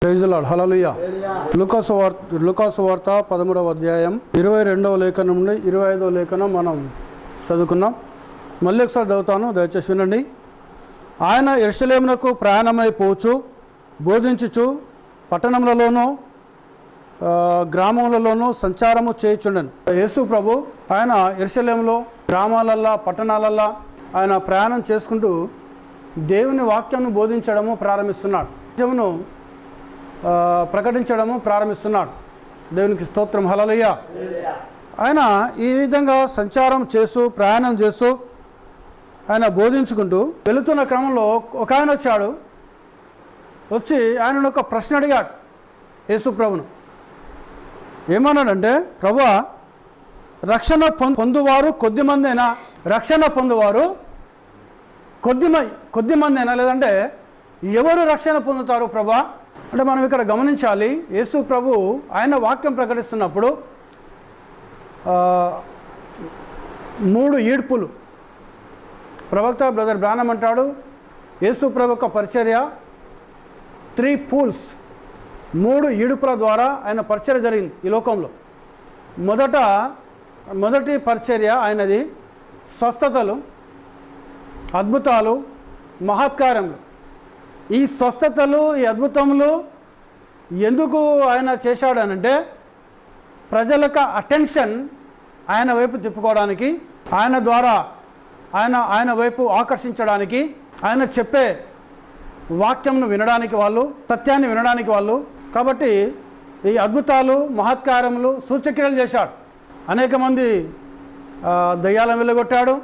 Praise the lord. హల్లెలూయా. లూకాసు వార్త 13వ అధ్యాయం 22వ లేఖనం నుండి 25వ లేఖనం మనం చదువుకున్నాం. మళ్ళీ ఒకసారి చదువుతాను, దయచేసి వినండి. ఆయన యెరూషలేమునకు ప్రయాణమైపోవచ్చు, బోధించుచు పట్టణములలోనూ గ్రామములలోనూ సంచారము చేయుచుండెను. యేసు ప్రభు ఆయన యెరూషలేములో గ్రామాలల్లా పట్టణాలల్లా ఆయన ప్రయాణం చేసుకుంటూ దేవుని వాక్యాన్ని బోధించడము ప్రారంభిస్తున్నాడు, నిజమును ప్రకటించడము ప్రారంభిస్తున్నాడు. దేవునికి స్తోత్రం. హల్లెలూయా. ఆయన ఈ విధంగా సంచారం చేస్తూ ప్రయాణం చేస్తూ ఆయన బోధించుకుంటూ వెళుతున్న క్రమంలో ఒక ఆయన వచ్చి ఆయనను ఒక ప్రశ్న అడిగాడు యేసు ప్రభును. ఏమన్నాడంటే, ప్రభువా, రక్షణ పొందువారు కొద్దిమందేనా? రక్షణ పొందువారు కొద్దిమందేనా, లేదంటే ఎవరు రక్షణ పొందుతారు ప్రభా అంటే మనం ఇక్కడ గమనించాలి. యేసు ప్రభు ఆయన వాక్యం ప్రకటిస్తున్నప్పుడు 3 ఈడ్పులు ప్రవక్త బ్రదర్ బ్రానమ్ అంటాడు. యేసు ప్రభు యొక్క పరిచర్య 3 పూల్స్, 3 ఈడుపుల ద్వారా ఆయన పరిచర్య జరిగింది ఈ లోకంలో. మొదటి పరిచర్య ఆయనది స్వస్థతలు, అద్భుతాలు, మహత్కార్యములు. ఈ స్వస్థతలు, ఈ అద్భుతములు ఎందుకు ఆయన చేశాడనంటే ప్రజలకు అటెన్షన్ ఆయన వైపు తిప్పుకోవడానికి, ఆయన ద్వారా ఆయన వైపు ఆకర్షించడానికి, ఆయన చెప్పే వాక్యంను వినడానికి వాళ్ళు, సత్యాన్ని వినడానికి వాళ్ళు. కాబట్టి ఈ అద్భుతాలు, మహత్కార్యములు, సూచక్రియలు చేశాడు. అనేక మంది దయ్యాలను వెళ్ళగొట్టాడు,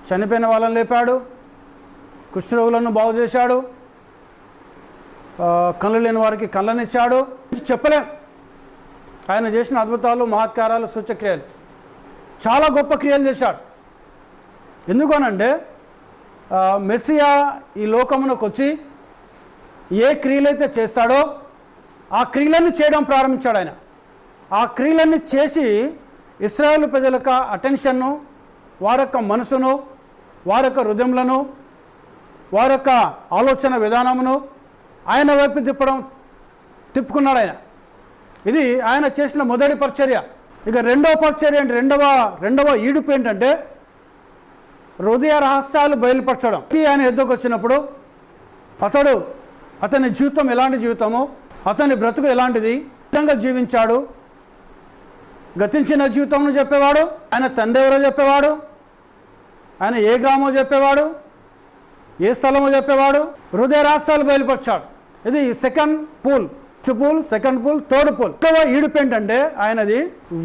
చనిపోయిన వాళ్ళని లేపాడు, కుష్ఠరోగులను బాగు చేశాడు, కళ్ళు లేని వారికి కళ్ళనిచ్చాడు. చెప్పలేం ఆయన చేసిన అద్భుతాలు, మహత్కారాలు, సూచక్రియలు. చాలా గొప్ప క్రియలు చేశాడు. ఎందుకనంటే మెస్సియా ఈ లోకమునకు వచ్చి ఏ క్రియలైతే చేస్తాడో ఆ క్రియలన్నీ చేయడం ప్రారంభించాడు. ఆయన ఆ క్రియలన్నీ చేసి ఇశ్రాయేలు ప్రజల యొక్క అటెన్షన్ను, వారి యొక్క మనసును, వారి యొక్క హృదయములను, వారి యొక్క ఆలోచన విధానమును ఆయన వైపు తిప్పుకున్నాడు ఆయన. ఇది ఆయన చేసిన మొదటి పరిచర్య. ఇక రెండవ పరిచర్య అంటే రెండవ ఈడుపు ఏంటంటే హృదయ రహస్యాలు బయలుపరచడం. ఆయన ఎద్దుకు వచ్చినప్పుడు అతని జీవితం ఎలాంటి జీవితమో, అతని బ్రతుకు ఎలాంటిది, విధంగా జీవించాడు, గతించిన జీవితంను చెప్పేవాడు, ఆయన తండ్రి ఎవరో చెప్పేవాడు, ఆయన ఏ గ్రామం చెప్పేవాడు, ఏ స్థలమో చెప్పేవాడు. హృదయ రహస్యాలు బయలుపరిచాడు. ఇది second pull, second pull, third pull. ఈడుపు ఏంటంటే ఆయనది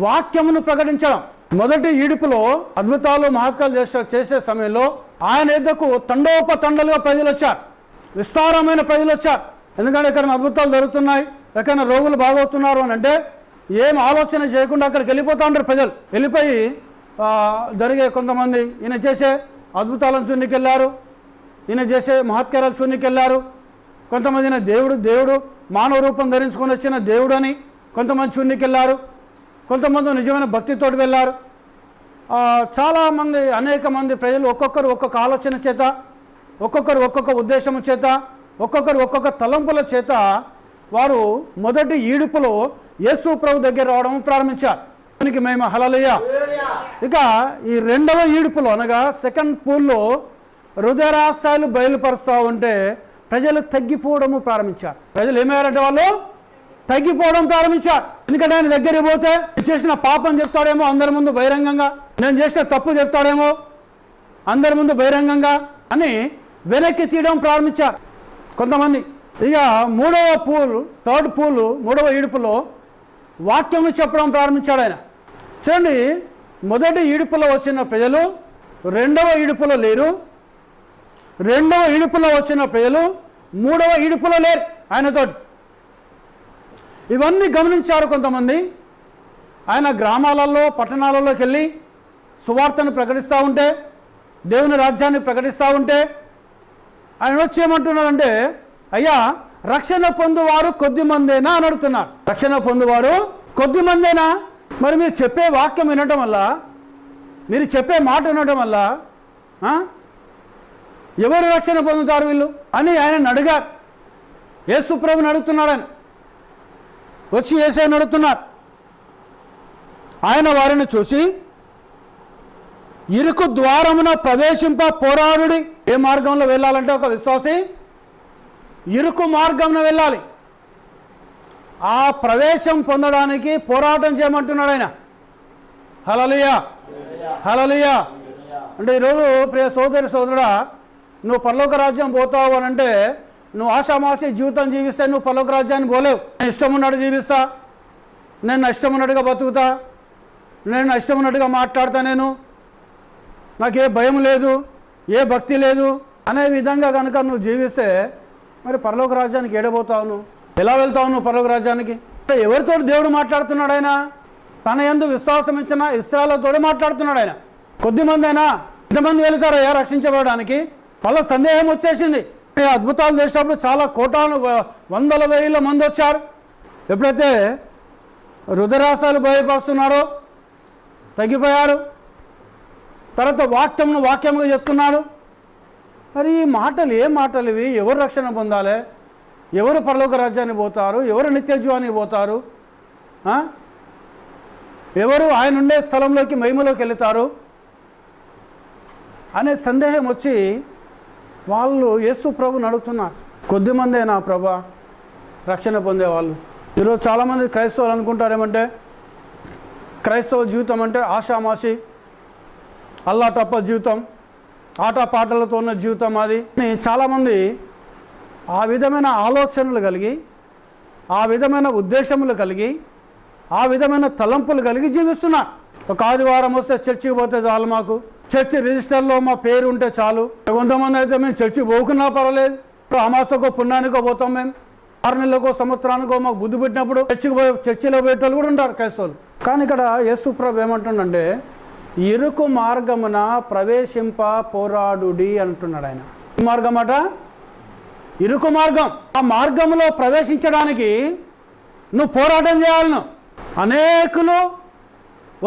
వాక్యమును ప్రకటించడం. మొదటి ఈడుపులో అద్భుతాలు, మహత్కాలు చేసే సమయంలో ఆయన ఎద్దకు తండోపతండలుగా ప్రజలు వచ్చారు, విస్తారమైన ప్రజలు వచ్చారు. ఎందుకంటే ఎక్కడైనా అద్భుతాలు జరుగుతున్నాయి, ఎక్కడైనా రోగులు బాగవుతున్నారు అని అంటే ఏం ఆలోచన చేయకుండా అక్కడికి వెళ్ళిపోతూ ఉంటారు ప్రజలు. వెళ్ళిపోయి జరిగే కొంతమంది ఈయన చేసే అద్భుతాలను చూడడానికి వెళ్ళారు, ఈయన చేసే మహత్కారాలు చూడడానికి వెళ్ళారు. కొంతమంది దేవుడు మానవ రూపం ధరించుకొని వచ్చిన దేవుడు అని కొంతమంది చూడడానికి వెళ్ళారు. కొంతమంది నిజమైన భక్తితోటి వెళ్ళారు. చాలామంది, అనేక మంది ప్రజలు ఒక్కొక్కరు ఒక్కొక్క ఆలోచన చేత, ఒక్కొక్కరు ఒక్కొక్క ఉద్దేశం చేత, ఒక్కొక్కరు ఒక్కొక్క తలంపుల చేత వారు మొదటి ఈడుపులో యేసు ప్రభు దగ్గర రావడం ప్రారంభించారు. దానికి మేము హల్లెలూయా. ఇక ఈ రెండవ ఈడుపులో అనగా సెకండ్ పూల్లో హృదయ రహస్యాలు బయలుపరుస్తూ ఉంటే ప్రజలు తగ్గిపోవడము ప్రారంభించారు. ప్రజలు ఏమయ్యారంటే వాళ్ళు తగ్గిపోవడం ప్రారంభించారు. ఎందుకంటే ఆయన దగ్గరికి పోతే నేను చేసిన పాపం చెప్తాడేమో అందరి ముందు బహిరంగంగా, నేను చేసిన తప్పు చెప్తాడేమో అందరి ముందు బహిరంగంగా అని వెనక్కి తీయడం ప్రారంభించారు కొంతమంది. ఇక థర్డ్ పూల్, మూడవ ఈడుపులో వాక్యం చెప్పడం ప్రారంభించాడు ఆయన. చూడండి, మొదటి ఈడుపులో వచ్చిన ప్రజలు రెండవ ఈడుపులో లేరు, రెండవ ఈడుపులో వచ్చిన ప్రజలు మూడవ ఈడుపులో లేరు ఆయనతోటి. ఇవన్నీ గమనించారు కొంతమంది. ఆయన గ్రామాలలో, పట్టణాలలోకి వెళ్ళి సువార్తను ప్రకటిస్తూ ఉంటే, దేవుని రాజ్యాన్ని ప్రకటిస్తూ ఉంటే ఆయన వచ్చి ఏమంటున్నాడంటే, అయ్యా, రక్షణ పొందువారు కొద్దిమందేనా అని అడుగుతున్నారు. రక్షణ పొందువారు కొద్దిమందేనా? మరి మీరు చెప్పే వాక్యం వినటం వల్ల, మీరు చెప్పే మాట వినటం వల్ల ఎవరు రక్షణ పొందుతారు వీళ్ళు అని ఆయన అడిగారు. యేసు ప్రభుని అడుగుతున్నాడు. ఆయన వచ్చి యేసయ్యను అడుగుతున్నారు. ఆయన వారిని చూసి ఇరుకు ద్వారమున ప్రవేశింప పోరాడుడి. ఏ మార్గంలో వెళ్ళాలంటే ఒక విశ్వాసి ఇరుకు మార్గంలో వెళ్ళాలి. ఆ ప్రవేశం పొందడానికి పోరాటం చేయమంటున్నాడు ఆయన. హల్లెలూయా, హల్లెలూయా. అంటే ఈరోజు ప్రియ సోదరి సోదరుడా, నువ్వు పరలోక రాజ్యం పోతావు అని అంటే నువ్వు ఆషామాషి జీవితం జీవిస్తే నువ్వు పరలోక రాజ్యాన్ని పోలేవు. నేను ఇష్టం ఉన్నట్టు జీవిస్తా, నేను నా ఇష్టం ఉన్నట్టుగా బతుకుతా, నేను నా ఇష్టం ఉన్నట్టుగా మాట్లాడతా, నాకు ఏ భయం లేదు, ఏ భక్తి లేదు అనే విధంగా కనుక నువ్వు జీవిస్తే మరి పరలోక రాజ్యానికి ఏడబోతావు? నువ్వు ఎలా వెళ్తావు నువ్వు పరలోక రాజ్యానికి? ఎవరితో దేవుడు మాట్లాడుతున్నాడు? ఆయన తన యందు విశ్వాసం ఇచ్చిన ఇశ్రాయేలుతోనే మాట్లాడుతున్నాడు. ఆయన కొద్దిమంది అయినా ఇంతమంది వెళుతారయ్యా రక్షించబడడానికి? వాళ్ళ సందేహం వచ్చేసింది. అద్భుతాలు చేసినప్పుడు చాలా కోటాను వందల వేల మంది వచ్చారు. ఎప్పుడైతే రుద్రాసాలు భయపరుస్తున్నారో తగ్గిపోయారు. తర్వాత వాక్యముగా చెప్తున్నాడు. మరి ఈ మాటలు ఏ మాటలు ఇవి? ఎవరు రక్షణ పొందాలి? ఎవరు పరలోక రాజ్యాన్ని పోతారు? ఎవరు నిత్యజీవానికి పోతారు? ఎవరు ఆయన ఉండే స్థలంలోకి మహిమలోకి వెళుతారు అనే సందేహం వచ్చి వాళ్ళు యేసు ప్రభుని అడుగుతున్నారు. కొద్దిమందే నా ప్రభా రక్షణ పొందేవాళ్ళు. ఈరోజు చాలామంది క్రైస్తవులు అనుకుంటారేమంటే క్రైస్తవ జీవితం అంటే ఆషామాషి, అల్లాటప్ప జీవితం, ఆటపాటలతో ఉన్న జీవితం అది. చాలామంది ఆ విధమైన ఆలోచనలు కలిగి, ఆ విధమైన ఉద్దేశములు కలిగి, ఆ విధమైన తలంపులు కలిగి జీవిస్తున్నారు. ఒక ఆదివారం వస్తే చర్చికి పోతే చాలు, మాకు చర్చి రిజిస్టర్లో మా పేరు ఉంటే చాలు. కొంతమంది అయితే మేము చర్చి పోకున్నా పర్వాలేదు, అమాసకో పుణ్యానికో పోతాం, మేము 6 నెలలకో సంవత్సరానికో మాకు బుద్ధి పెట్టినప్పుడు చర్చిలో పోయేటోళ్ళు కూడా ఉంటారు క్రైస్తవులు. కానీ ఇక్కడ యేసు ప్రభు ఏమంటుండంటే ఇరుకు మార్గమున ప్రవేశింప పోరాడుడి అంటున్నాడు. ఆయన మార్గం అట ఇరుకు మార్గం. ఆ మార్గంలో ప్రవేశించడానికి నువ్వు పోరాటం చేయాలి. నువ్వు అనేకులు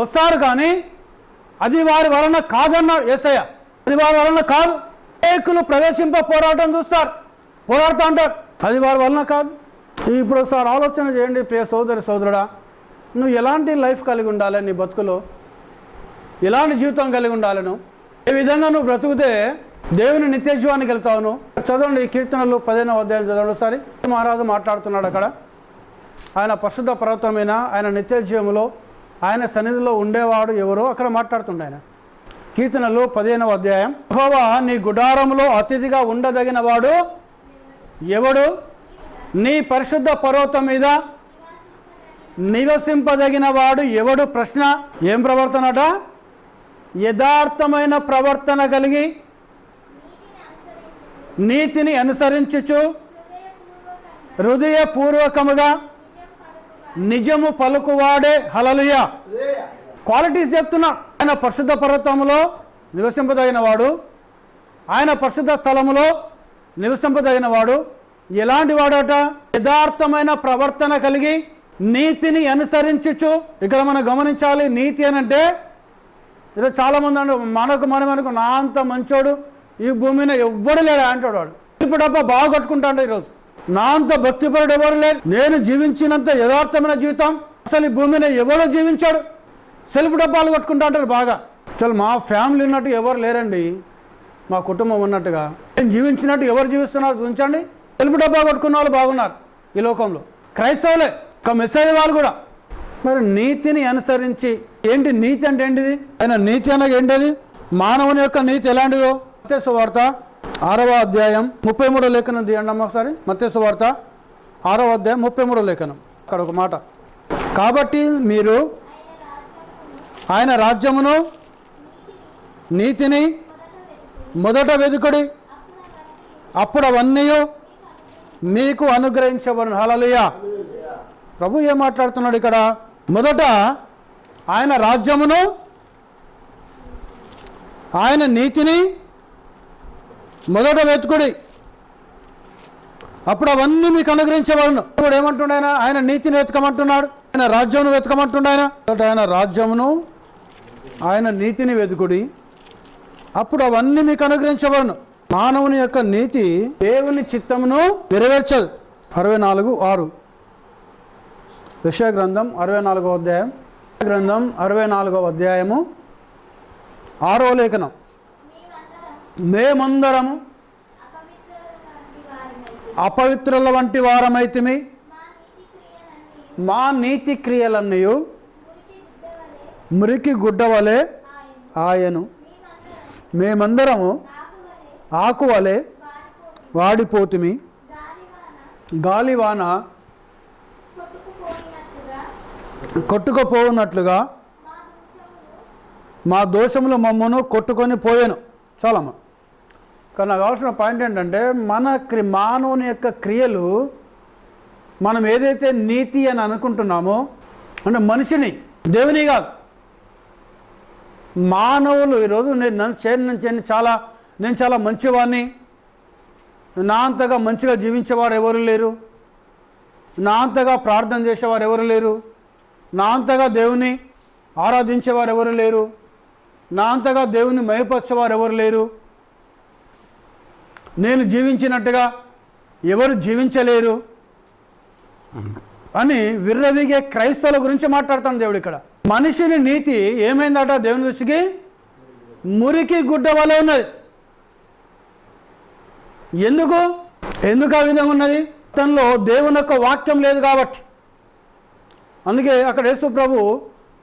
వస్తారు కానీ అది వారి వలన కాదన్నాడు యేసయ్య. అది వారి వలన కాదు. అనేకులు ప్రవేశింప పోరాటం చూస్తారు, పోరాడుతూ అంటారు, అది వారి వలన కాదు. ఇప్పుడు ఒకసారి ఆలోచన చేయండి ప్రియ సోదరి సోదరుడా, నువ్వు ఎలాంటి లైఫ్ కలిగి ఉండాలి? నీ బతుకులో ఎలాంటి జీవితం కలిగి ఉండాలి? నువ్వు ఏ విధంగా నువ్వు బ్రతుకుతే దేవుని నిత్య జీవానికి వెళ్తావు? నువ్వు చదవండి, కీర్తనలు 15వ అధ్యాయం చదవండి ఒకసారి. మహారాజు మాట్లాడుతున్నాడు అక్కడ. ఆయన పరిశుద్ధ పర్వతమైన ఆయన నిత్య జీవములో ఆయన సన్నిధిలో ఉండేవాడు ఎవరో అక్కడ మాట్లాడుతుండే ఆయన. కీర్తనలు 15వ అధ్యాయం. యెహోవా నీ గుడారములో అతిథిగా ఉండదగిన వాడు ఎవడు? నీ పరిశుద్ధ పర్వతం మీద నివసింపదగిన వాడు ఎవడు? ప్రశ్న. ఏం ప్రవర్తనట? యథార్థమైన ప్రవర్తన కలిగి నీతిని అనుసరించుచు హృదయపూర్వకముగా నిజము పలుకువాడే. హల్లెలూయా. క్వాలిటీస్ చెప్తున్నా. ఆయన పరిశుద్ధ పర్వతములో నివసింపదగిన వాడు, ఆయన పరిశుద్ధ స్థలములో నివసింపదగిన వాడు ఎలాంటి వాడట? యథార్థమైన ప్రవర్తన కలిగి నీతిని అనుసరించుచు. ఇక్కడ మనం గమనించాలి, నీతి అని అంటే ఈరోజు చాలామంది అంటే మనకు నా అంత మంచోడు ఈ భూమి మీద ఎవ్వడు లేడు అంటాడు వాడు. ఇప్పుడు బాగా కట్టుకుంటాడు. ఈరోజు నా అంత భక్తిపరుడు ఎవరు లేరు, నేను జీవించినంత యథార్థమైన జీవితం అసలు ఈ భూమి మీద ఎవరో జీవించాడు. సెల్ఫ్ డబ్బాలు కొట్టుకుంటా అంటారు బాగా. అసలు మా ఫ్యామిలీ ఉన్నట్టు ఎవరు లేరండి, మా కుటుంబం ఉన్నట్టుగా నేను జీవించినట్టు ఎవరు జీవిస్తున్నారు చూపించండి. సెల్ఫ్ డబ్బా కొట్టుకున్న వాళ్ళు బాగున్నారు ఈ లోకంలో, క్రైస్తవులే, ఒక మెసేజ్ వాళ్ళు కూడా. మరి నీతిని అనుసరించి. ఏంటి నీతి అంటే? ఏంటిది? ఆయన నీతి అనగా ఏంటిది? మానవుని యొక్క నీతి ఎలాంటిదో మత్తయి సువార్త 6వ అధ్యాయం 33వ లేఖనం తీయండి అమ్మ ఒకసారి. మత్తయి సువార్త 6వ అధ్యాయం 33వ లేఖనం. అక్కడ ఒక మాట, కాబట్టి మీరు ఆయన రాజ్యమును నీతిని మొదట వెదుకుడి, అప్పుడు అవన్నీ మీకు అనుగ్రహించబడును. హల్లెలూయా. ప్రభు ఏం మాట్లాడుతున్నాడు ఇక్కడ? మొదట ఆయన రాజ్యమును ఆయన నీతిని మొదట వెతుకుడి, అప్పుడు అవన్నీ మీకు అనుగ్రహించబడును. ఇప్పుడు ఏమంటున్నాడు? ఆయన నీతిని వెతకమంటున్నాడు, ఆయన రాజ్యమును వెతకమంటున్నాడు. ఆయన రాజ్యమును ఆయన నీతిని వెతుకుడి, అప్పుడు అవన్నీ మీకు అనుగ్రహించబడును. మానవుని యొక్క నీతి దేవుని చిత్తమును నెరవేర్చదు. 64:6 యెషయా గ్రంథం 64వ అధ్యాయం, గ్రంథం 64వ అధ్యాయము 6వ లేఖనం. మేమందరము అపవిత్రుల వంటి వారమైతిమి, మా నీతి క్రియలన్నీ మురికి గుడ్డవలే ఆయను, మేమందరము ఆకువలే వాడిపోతిమి, గాలివాన కొట్టుకుపోయినట్లుగా మా దోషములు మమ్మను కొట్టుకొని పోయాను. చాలమ్మా. కానీ నాకు కావాల్సిన పాయింట్ ఏంటంటే మానవుని యొక్క క్రియలు మనం ఏదైతే నీతి అని అనుకుంటున్నామో, అంటే మనిషిని, దేవుని కాదు, మానవులు ఈరోజు నేను చాలా మంచివాడిని, నా అంతగా మంచిగా జీవించేవారు ఎవరు లేరు, నా అంతగా ప్రార్థన చేసేవారు ఎవరు లేరు, నా అంతగా దేవుని ఆరాధించేవారు ఎవరు లేరు, నా అంతగా దేవుని మహిమపరిచేవారు ఎవరు లేరు, నేను జీవించినట్టుగా ఎవరు జీవించలేరు అని విర్రవీగే క్రైస్తవుల గురించి మాట్లాడుతాను దేవుడు ఇక్కడ. మనిషిని నీతి ఏమైందట దేవుని దృష్టికి? మురికి గుడ్డ వలె ఉన్నది. ఎందుకు ఆ విధంగా ఉన్నది? తనలో దేవుని యొక్క వాక్యం లేదు కాబట్టి. అందుకే అక్కడ యేసు ప్రభు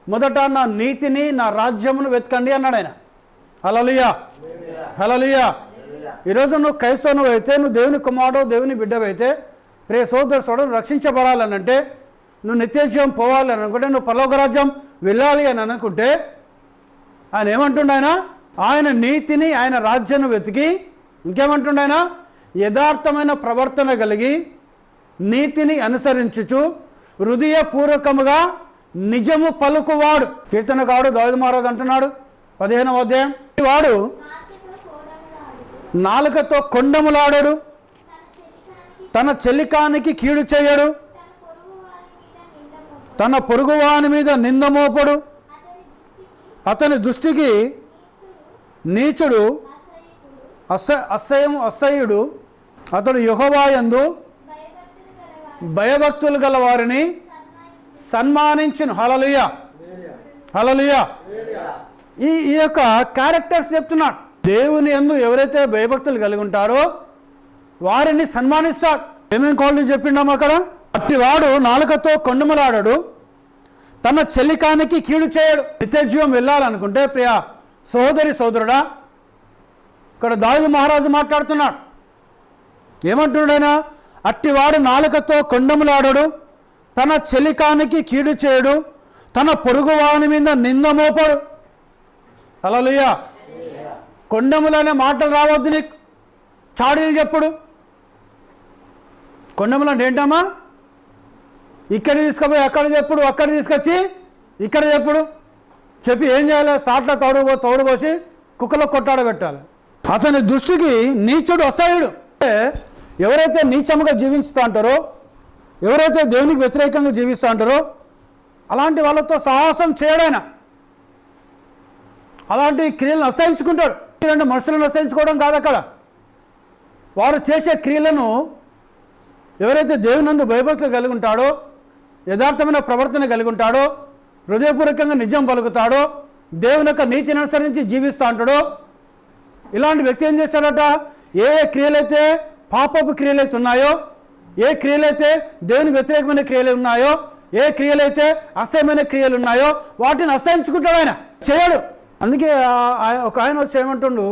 మొదట నా నీతిని, నా రాజ్యమును వెతకండి అన్నాడు ఆయన. హల్లెలూయా, హల్లెలూయా. ఈరోజు నువ్వు క్రైస్తవువు అయితే, నువ్వు దేవుని కుమారుడు, దేవుని బిడ్డవైతే, ప్రియ సోదరుడు రక్షించబడాలనంటే, నువ్వు నిత్యజీవం పోవాలి అని అనుకుంటే, నువ్వు పరలోక రాజ్యం వెళ్ళాలి అని అనుకుంటే, ఆయన ఏమంటుండ? ఆయన నీతిని, ఆయన రాజ్యాన్ని వెతికి, ఇంకేమంటుండ? ఆయన యథార్థమైన ప్రవర్తన కలిగి నీతిని అనుసరించుచు హృదయపూర్వకముగా నిజము పలుకువాడు. కీర్తనకారుడు దావీదు మహారాజు అంటున్నాడు 15వ అధ్యాయం, వాడు నాలుకతో కొండములాడడు, తన చెలికానికి కీడు చేయడు, తన పొరుగువాని మీద నిందమోపడు, అతని దృష్టికి నీచుడు అసహ్యుడు, అతడు యెహోవా యందు భయభక్తులు గల వారిని సన్మానించును. హల్లెలూయా, హల్లెలూయా. ఈ యొక్క క్యారెక్టర్స్ చెప్తున్నాడు. దేవుని యందు ఎవరైతే భయభక్తులు కలిగి ఉంటారో వారిని సన్మానిస్తాడు. ఏమేమి క్వాలిటీ చెప్పిండాము అక్కడ? అట్టివాడు నాలుకతో కొండములాడడు, తన చెలికానికి కీడు చేయడు. నిత్యజీవం వెళ్ళాలనుకుంటే ప్రియ సోదరుడా, ఇక్కడ దావీదు మహారాజు మాట్లాడుతున్నాడు. ఏమంటున్నాడైనా? అట్టివాడు నాలుకతో కొండములాడడు, తన చెలికానికి కీడు చేయడు, తన పొరుగువాని మీద నిందమోపడు. హల్లెలూయా. కొండములనే మాటలు రావద్దు నీకు, చాడీలు చెప్పుడు. కొండములు అంటే ఏంటమ్మా? ఇక్కడ తీసుకుపోయి అక్కడ చెప్పుడు, అక్కడ తీసుకొచ్చి ఇక్కడ చెప్పుడు. చెప్పి ఏం చేయాలి? సాట్ల తోడు పోసి కుక్కలో కొట్టాడబెట్టాలి. అతని దృష్టికి నీచుడు అసహ్యుడు. అంటే ఎవరైతే నీచముగా జీవిస్తూ ఉంటారో, ఎవరైతే దేవునికి వ్యతిరేకంగా జీవిస్తూ ఉంటారో అలాంటి వాళ్ళతో సాహసం చేయడైనా, అలాంటి క్రియలను అసహించుకుంటాడు. అంటే మనుషులను అసహించుకోవడం కాదు అక్కడ. వారు చేసే క్రియలను ఎవరైతే దేవునందు భయభక్తులు కలిగి ఉంటాడో, యథార్థమైన ప్రవర్తన కలిగి ఉంటాడో, హృదయపూర్వకంగా నిజం పలుకుతాడో, దేవుని యొక్క నీతిని అనుసరించి జీవిస్తూ ఉంటాడో, ఇలాంటి వ్యక్తి ఏం చేస్తాడట? ఏ క్రియలైతే పాపపు క్రియలైతే ఉన్నాయో, ఏ క్రియలైతే దేవునికి వ్యతిరేకమైన క్రియలు ఉన్నాయో, ఏ క్రియలైతే అసహ్యమైన క్రియలు ఉన్నాయో వాటిని అసహించుకుంటాడు. ఆయన చేయడు. అందుకే ఒక ఆయన వచ్చి ఏమంటుండు?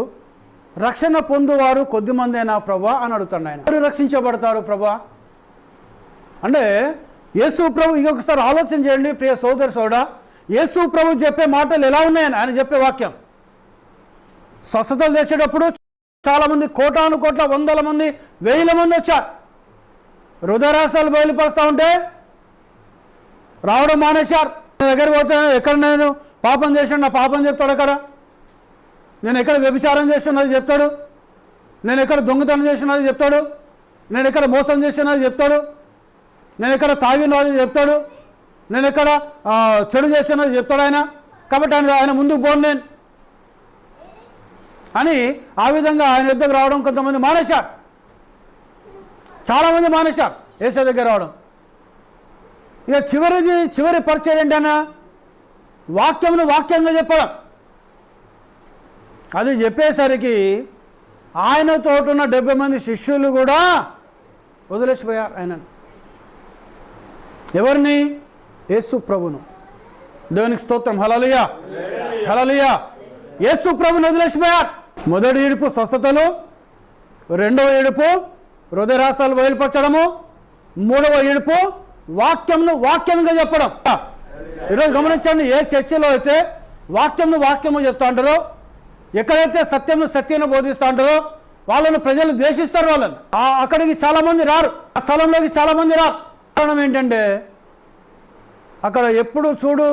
రక్షణ పొందువారు కొద్దిమందేనా ప్రభా అని అడుగుతాడు. ఆయన ఎవరు రక్షించబడతారు ప్రభా అంటే యేసు ప్రభు. ఇంకొకసారి ఆలోచన చేయండి ప్రియ సోదరుడా, యేసు ప్రభు చెప్పే మాటలు ఎలా ఉన్నాయని ఆయన చెప్పే వాక్యం. స్వస్థతలు తెచ్చేటప్పుడు చాలామంది కోటాను కోట్ల వందల మంది, వేల మంది వచ్చారు. హృదయరాశాలు బయలుపరుస్తూ ఉంటే రావడం మానేశారు. నా దగ్గర పోతే ఎక్కడ నేను పాపం చేశాను, నా పాపం చెప్తాడు. అక్కడ నేను ఎక్కడ వ్యభిచారం చేస్తున్నది చెప్తాడు, నేను ఎక్కడ దొంగతనం చేస్తున్నది చెప్తాడు, నేను ఎక్కడ మోసం చేస్తున్నది చెప్తాడు, నేను ఎక్కడ తాగినది చెప్తాడు, నేను ఎక్కడ చెడు చేస్తున్నది చెప్తాడు ఆయన. కాబట్టి ఆయన ముందుకు పోను నేను అని ఆ విధంగా ఆయన యుద్ధకు రావడం కొంతమంది మానేశారు, చాలామంది మానేశారు. యేసయ్య దగ్గర రావడం. ఇక చివరి పరిచయం ఏంటన్నా వాక్యంగా చెప్పడం. అది చెప్పేసరికి ఆయనతో ఉన్న 70 మంది శిష్యులు కూడా వదిలేసిపోయారు ఆయనను. ఎవరిని? యేసు ప్రభును. దేవునికి స్తోత్రం. హల్లెలూయా, హల్లెలూయా. యేసు ప్రభును వదిలేసిపోయారు. మొదటి ఏడుపు స్వస్థతలు, రెండవ ఏడుపు హృదయరాశాలు బయలుపరచడము, మూడవ ఏడుపు వాక్యంగా చెప్పడం. ఈరోజు గమనించండి, ఏ చర్చిలో అయితే వాక్యము చెప్తా ఉంటారో, ఎక్కడైతే సత్యంను బోధిస్తూ ఉంటారో వాళ్ళను ప్రజలు ద్వేషిస్తారు. వాళ్ళని అక్కడికి చాలామంది రారు, ఆ స్థలంలోకి చాలామంది రారు. కారణం ఏంటంటే అక్కడ ఎప్పుడు చూడు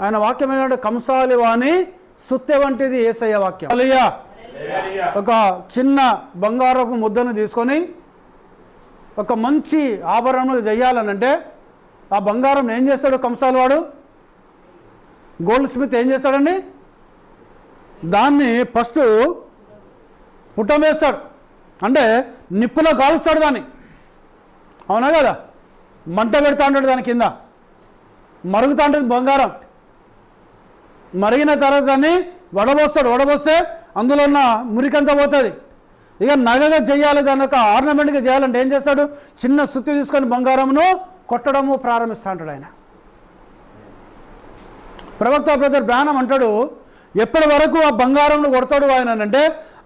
ఆయన వాక్యం ఏంటంటే కంసాలి వాణి సుత్తె వంటిది యేసయ్య వాక్యం. హల్లెలూయా. ఒక చిన్న బంగారపు ముద్దను తీసుకొని ఒక మంచి ఆభరణం చేయాలనంటే ఆ బంగారం ఏం చేస్తాడు కంసాలి వాడు? గోల్డ్ స్మిత్ ఏం చేస్తాడండి? దాన్ని ఫస్ట్ పుట్టం వేస్తాడు, అంటే నిప్పులో కాలుస్తాడు దాన్ని. అవునా కదా? మంట పెడతా ఉంటాడు, దాని కింద మరుగుతూ ఉంటుంది బంగారం. మరిగిన తర్వాత దాన్ని వడబోస్తే అందులో ఉన్న మురికంతా పోతుంది. ఇక నగగా చేయాలి, దాన్ని ఒక ఆర్నమెంట్గా చేయాలంటే ఏం చేస్తాడు? చిన్న సుత్తి తీసుకొని బంగారమును కొట్టడము ప్రారంభిస్తూ ఉంటాడు ఆయన. ప్రవక్త బ్రదర్ బ్రానం అంటాడు, ఎప్పటి వరకు ఆ బంగారంను కొడతాడు ఆయన అంటే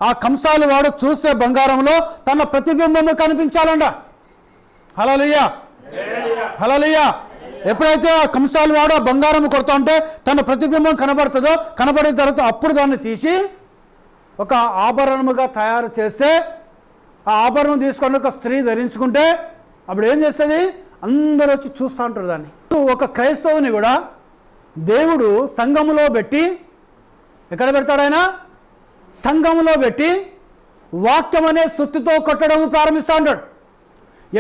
ఆ కంసాలి వాడు చూస్తే బంగారంలో తన ప్రతిబింబము కనిపించాలంట. హల్లెలూయా, హల్లెలూయా. ఎప్పుడైతే ఆ కంసాలి వాడు ఆ బంగారం కొడతా ఉంటే తన ప్రతిబింబం కనబడుతుందో, కనబడిన తర్వాత అప్పుడు దాన్ని తీసి ఒక ఆభరణముగా తయారు చేస్తే ఆ ఆభరణం తీసుకొని ఒక స్త్రీ ధరించుకుంటే అప్పుడు ఏం చేస్తుంది? అందరూ వచ్చి చూస్తూ ఉంటారు దాన్ని. ఒక క్రైస్తవుని కూడా దేవుడు సంఘములో పెట్టి, ఎక్కడ పెడతాడు ఆయన? సంఘములో పెట్టి వాక్యం అనే సుత్తితో కొట్టడం ప్రారంభిస్తూ ఉంటాడు.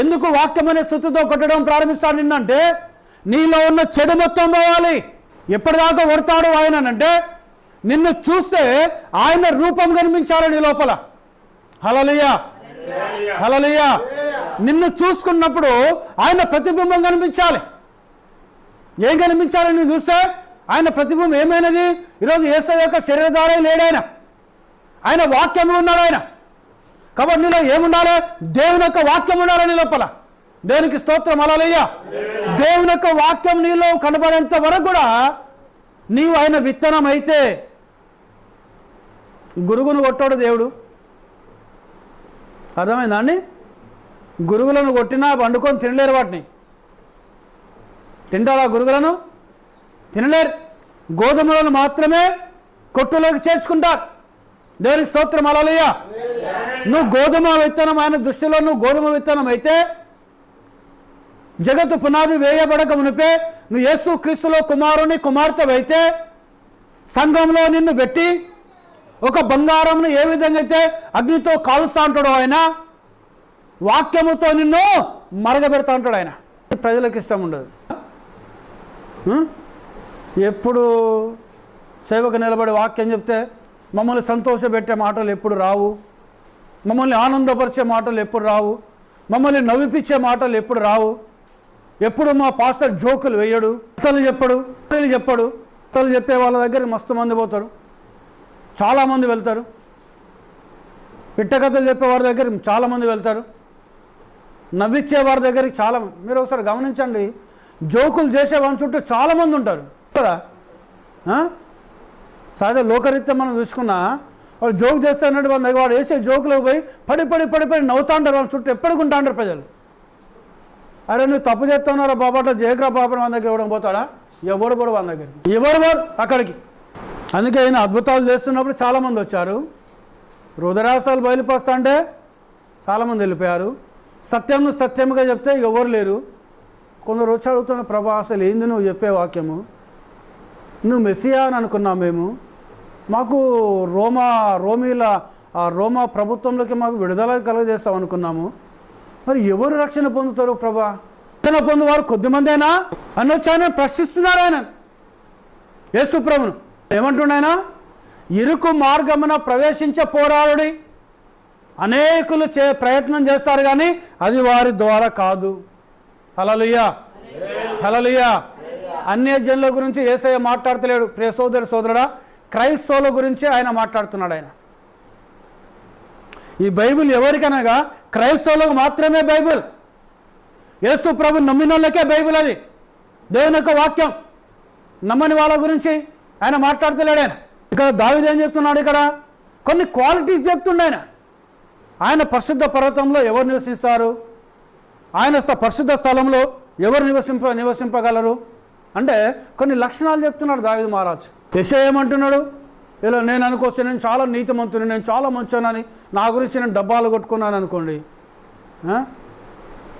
ఎందుకు వాక్యం అనే సుత్తితో కొట్టడం ప్రారంభిస్తాడు నిన్నంటే నీలో ఉన్న చెడు మొత్తం పోవాలి. ఎప్పటిదాకా కొడతాడు ఆయన అంటే నిన్ను చూస్తే ఆయన రూపం కనిపించాలి నీ లోపల. హల్లెలూయా, హల్లెలూయా. నిన్ను చూసుకున్నప్పుడు ఆయన ప్రతిబింబం కనిపించాలి. ఏం కనిపించాలి? నువ్వు చూస్తే ఆయన ప్రతిబింబం ఏమైనది? ఈరోజు యేసయ్య యొక్క శరీరధారే లేడాయన, ఆయన వాక్యంలో ఉన్నాడు ఆయన. కాబట్టి నీలో ఏముండాలి? దేవుని యొక్క వాక్యం ఉండాలి నీ లోపల. దేవునికి స్తోత్రం. హల్లెలూయా. దేవుని యొక్క వాక్యం నీలో కనబడేంత వరకు కూడా నీవు ఆయన విత్తనం అయితే, గురుగును కొట్టాడు దేవుడు. అర్థమైందా అండి? గురుగులను కొట్టినా వండుకొని తినలేరు, వాటిని తింటారా? గురుగులను తినలేరు. గోధుమలను మాత్రమే కొట్టులోకి చేర్చుకుంటారు. దేవునికి స్తోత్రం. హల్లెలూయా. నువ్వు గోధుమ విత్తనం, ఆయన దృష్టిలో నువ్వు గోధుమ విత్తనం అయితే, జగత్తు పునాది వేయబడక మునిపే నువ్వు యేసు క్రీస్తులో కుమార్తె అయితే, సంఘంలో నిన్ను పెట్టి ఒక బంగారంను ఏ విధంగా అయితే అగ్నితో కాలుస్తూ ఉంటాడో ఆయన, వాక్యముతో నిన్ను మరగబెడతా ఉంటాడు ఆయన. ప్రజలకు ఇష్టం ఉండదు. ఎప్పుడు సేవకు నిలబడి వాక్యం చెప్తే మమ్మల్ని సంతోషపెట్టే మాటలు ఎప్పుడు రావు, మమ్మల్ని ఆనందపరిచే మాటలు ఎప్పుడు రావు, మమ్మల్ని నవ్విపించే మాటలు ఎప్పుడు రావు. ఎప్పుడు మా పాస్టర్ జోకులు వేయడు, కథలు చెప్పడు. కథలు చెప్పే వాళ్ళ దగ్గరికి మస్తు మంది పోతారు, చాలామంది వెళ్తారు. పిట్ట కథలు చెప్పేవారి దగ్గరికి చాలామంది వెళ్తారు, నవ్విచ్చే వారి దగ్గరికి చాలా. మీరు ఒకసారి గమనించండి, జోకులు చేసేవాని చుట్టూ చాలామంది ఉంటారు. సహజ లోకరీత్యం మనం చూసుకున్నా వాడు జోక్ చేస్తున్నట్టు వాడు వేసే జోకులో పోయి పడి నవ్వుతా ఉంటారు. వాళ్ళ చుట్టూ ఎప్పటికుంటా ఉంటారు ప్రజలు. అరే నువ్వు తప్పు చేస్తున్నారా బాబా, అట్లా జయగ్రా బాబా మన దగ్గర ఇవ్వడం పోతాడా? ఎవడు మన దగ్గరికి, ఎవరు అక్కడికి. అందుకే ఆయన అద్భుతాలు చేస్తున్నప్పుడు చాలామంది వచ్చారు. హృదయరాశాలు బయలుపరుస్తా అంటే చాలామంది వెళ్ళిపోయారు. సత్యంగా చెప్తే ఎవరు లేరు. కొందరు వచ్చి అడుగుతున్న, ప్రభా అసలు ఏంది నువ్వు చెప్పే వాక్యము? నువ్వు మెస్సియా అని అనుకున్నాం మేము, మాకు రోమా ప్రభుత్వంలోకి మాకు విడుదల కలుగజేస్తాం అనుకున్నాము. మరి ఎవరు రక్షణ పొందుతారు ప్రభా? రక్షణ పొందువారు కొద్దిమందేనా అని వచ్చి ఆయన ప్రశ్నిస్తున్నారు. ఆయన యేసు ప్రభును ఏమంటున్నాయన? ఇరుకు మార్గమున ప్రవేశించ పోరాడుడి అనేకులు ప్రయత్నం చేస్తారు కానీ అది వారి ద్వారా కాదు. హల్లెలూయా, హల్లెలూయా. అన్యజనుల గురించి యేసయ్య మాట్లాడతలేడు. ప్రియ సోదరుడా, క్రైస్తవుల గురించి ఆయన మాట్లాడుతున్నాడు. ఆయన ఈ బైబిల్ ఎవరికనగా క్రైస్తవులకు మాత్రమే బైబిల్. యేసు ప్రభు నమ్మిన వాళ్ళకే బైబిల్. అది దేవుని యొక్క వాక్యం. నమ్మని వాళ్ళ గురించి ఆయన మాట్లాడతలేడు. ఆయన ఇక్కడ దావీదు ఏం చెప్తున్నాడు? ఇక్కడ కొన్ని క్వాలిటీస్ చెప్తుండే ఆయన పరిశుద్ధ పర్వతంలో ఎవరు నివసిస్తారు, ఆయన పరిశుద్ధ స్థలంలో ఎవరు నివసింపగలరు అంటే కొన్ని లక్షణాలు చెప్తున్నాడు దావీదు మహారాజు. యెషయా ఏమంటున్నాడు? ఇలా నేను అనుకోవచ్చు నేను చాలా నీతిమంతుని, నేను చాలా మంచోనని, నా గురించి నేను డబ్బాలు కొట్టుకున్నాను అనుకోండి,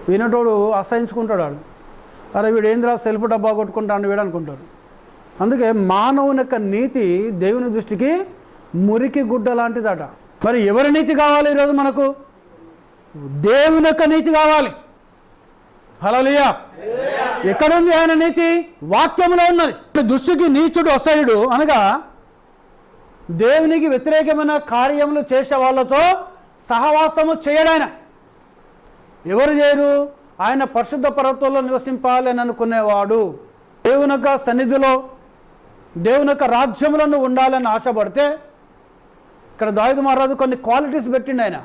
వినటోడు అసహించుకుంటాడు. వాడు అరే వీడు ఏంద్రా సెల్ఫ్ డబ్బా కొట్టుకుంటాడు వీడు అనుకుంటాడు. అందుకే మానవుని యొక్క నీతి దేవుని దృష్టికి మురికి గుడ్డ లాంటిదట. మరి ఎవరి నీతి కావాలి ఈరోజు మనకు? దేవుని యొక్క నీతి కావాలి. హల్లెలూయా. ఎక్కడుంది ఆయన నీతి? వాక్యంలో ఉన్నది. దృష్టికి నీచుడు అసహ్యుడు అనగా దేవునికి వ్యతిరేకమైన కార్యములు చేసే వాళ్ళతో సహవాసము చేయడాయన. ఎవరు చేయరు? ఆయన పరిశుద్ధ పర్వతంలో నివసింపాలి అని అనుకునేవాడు. దేవుని యొక్క సన్నిధిలో దేవుని యొక్క రాజ్యంలో నువ్వు ఉండాలని ఆశపడితే ఇక్కడ దావీదు మహారాజు కొన్ని క్వాలిటీస్ పెట్టిండు ఆయన.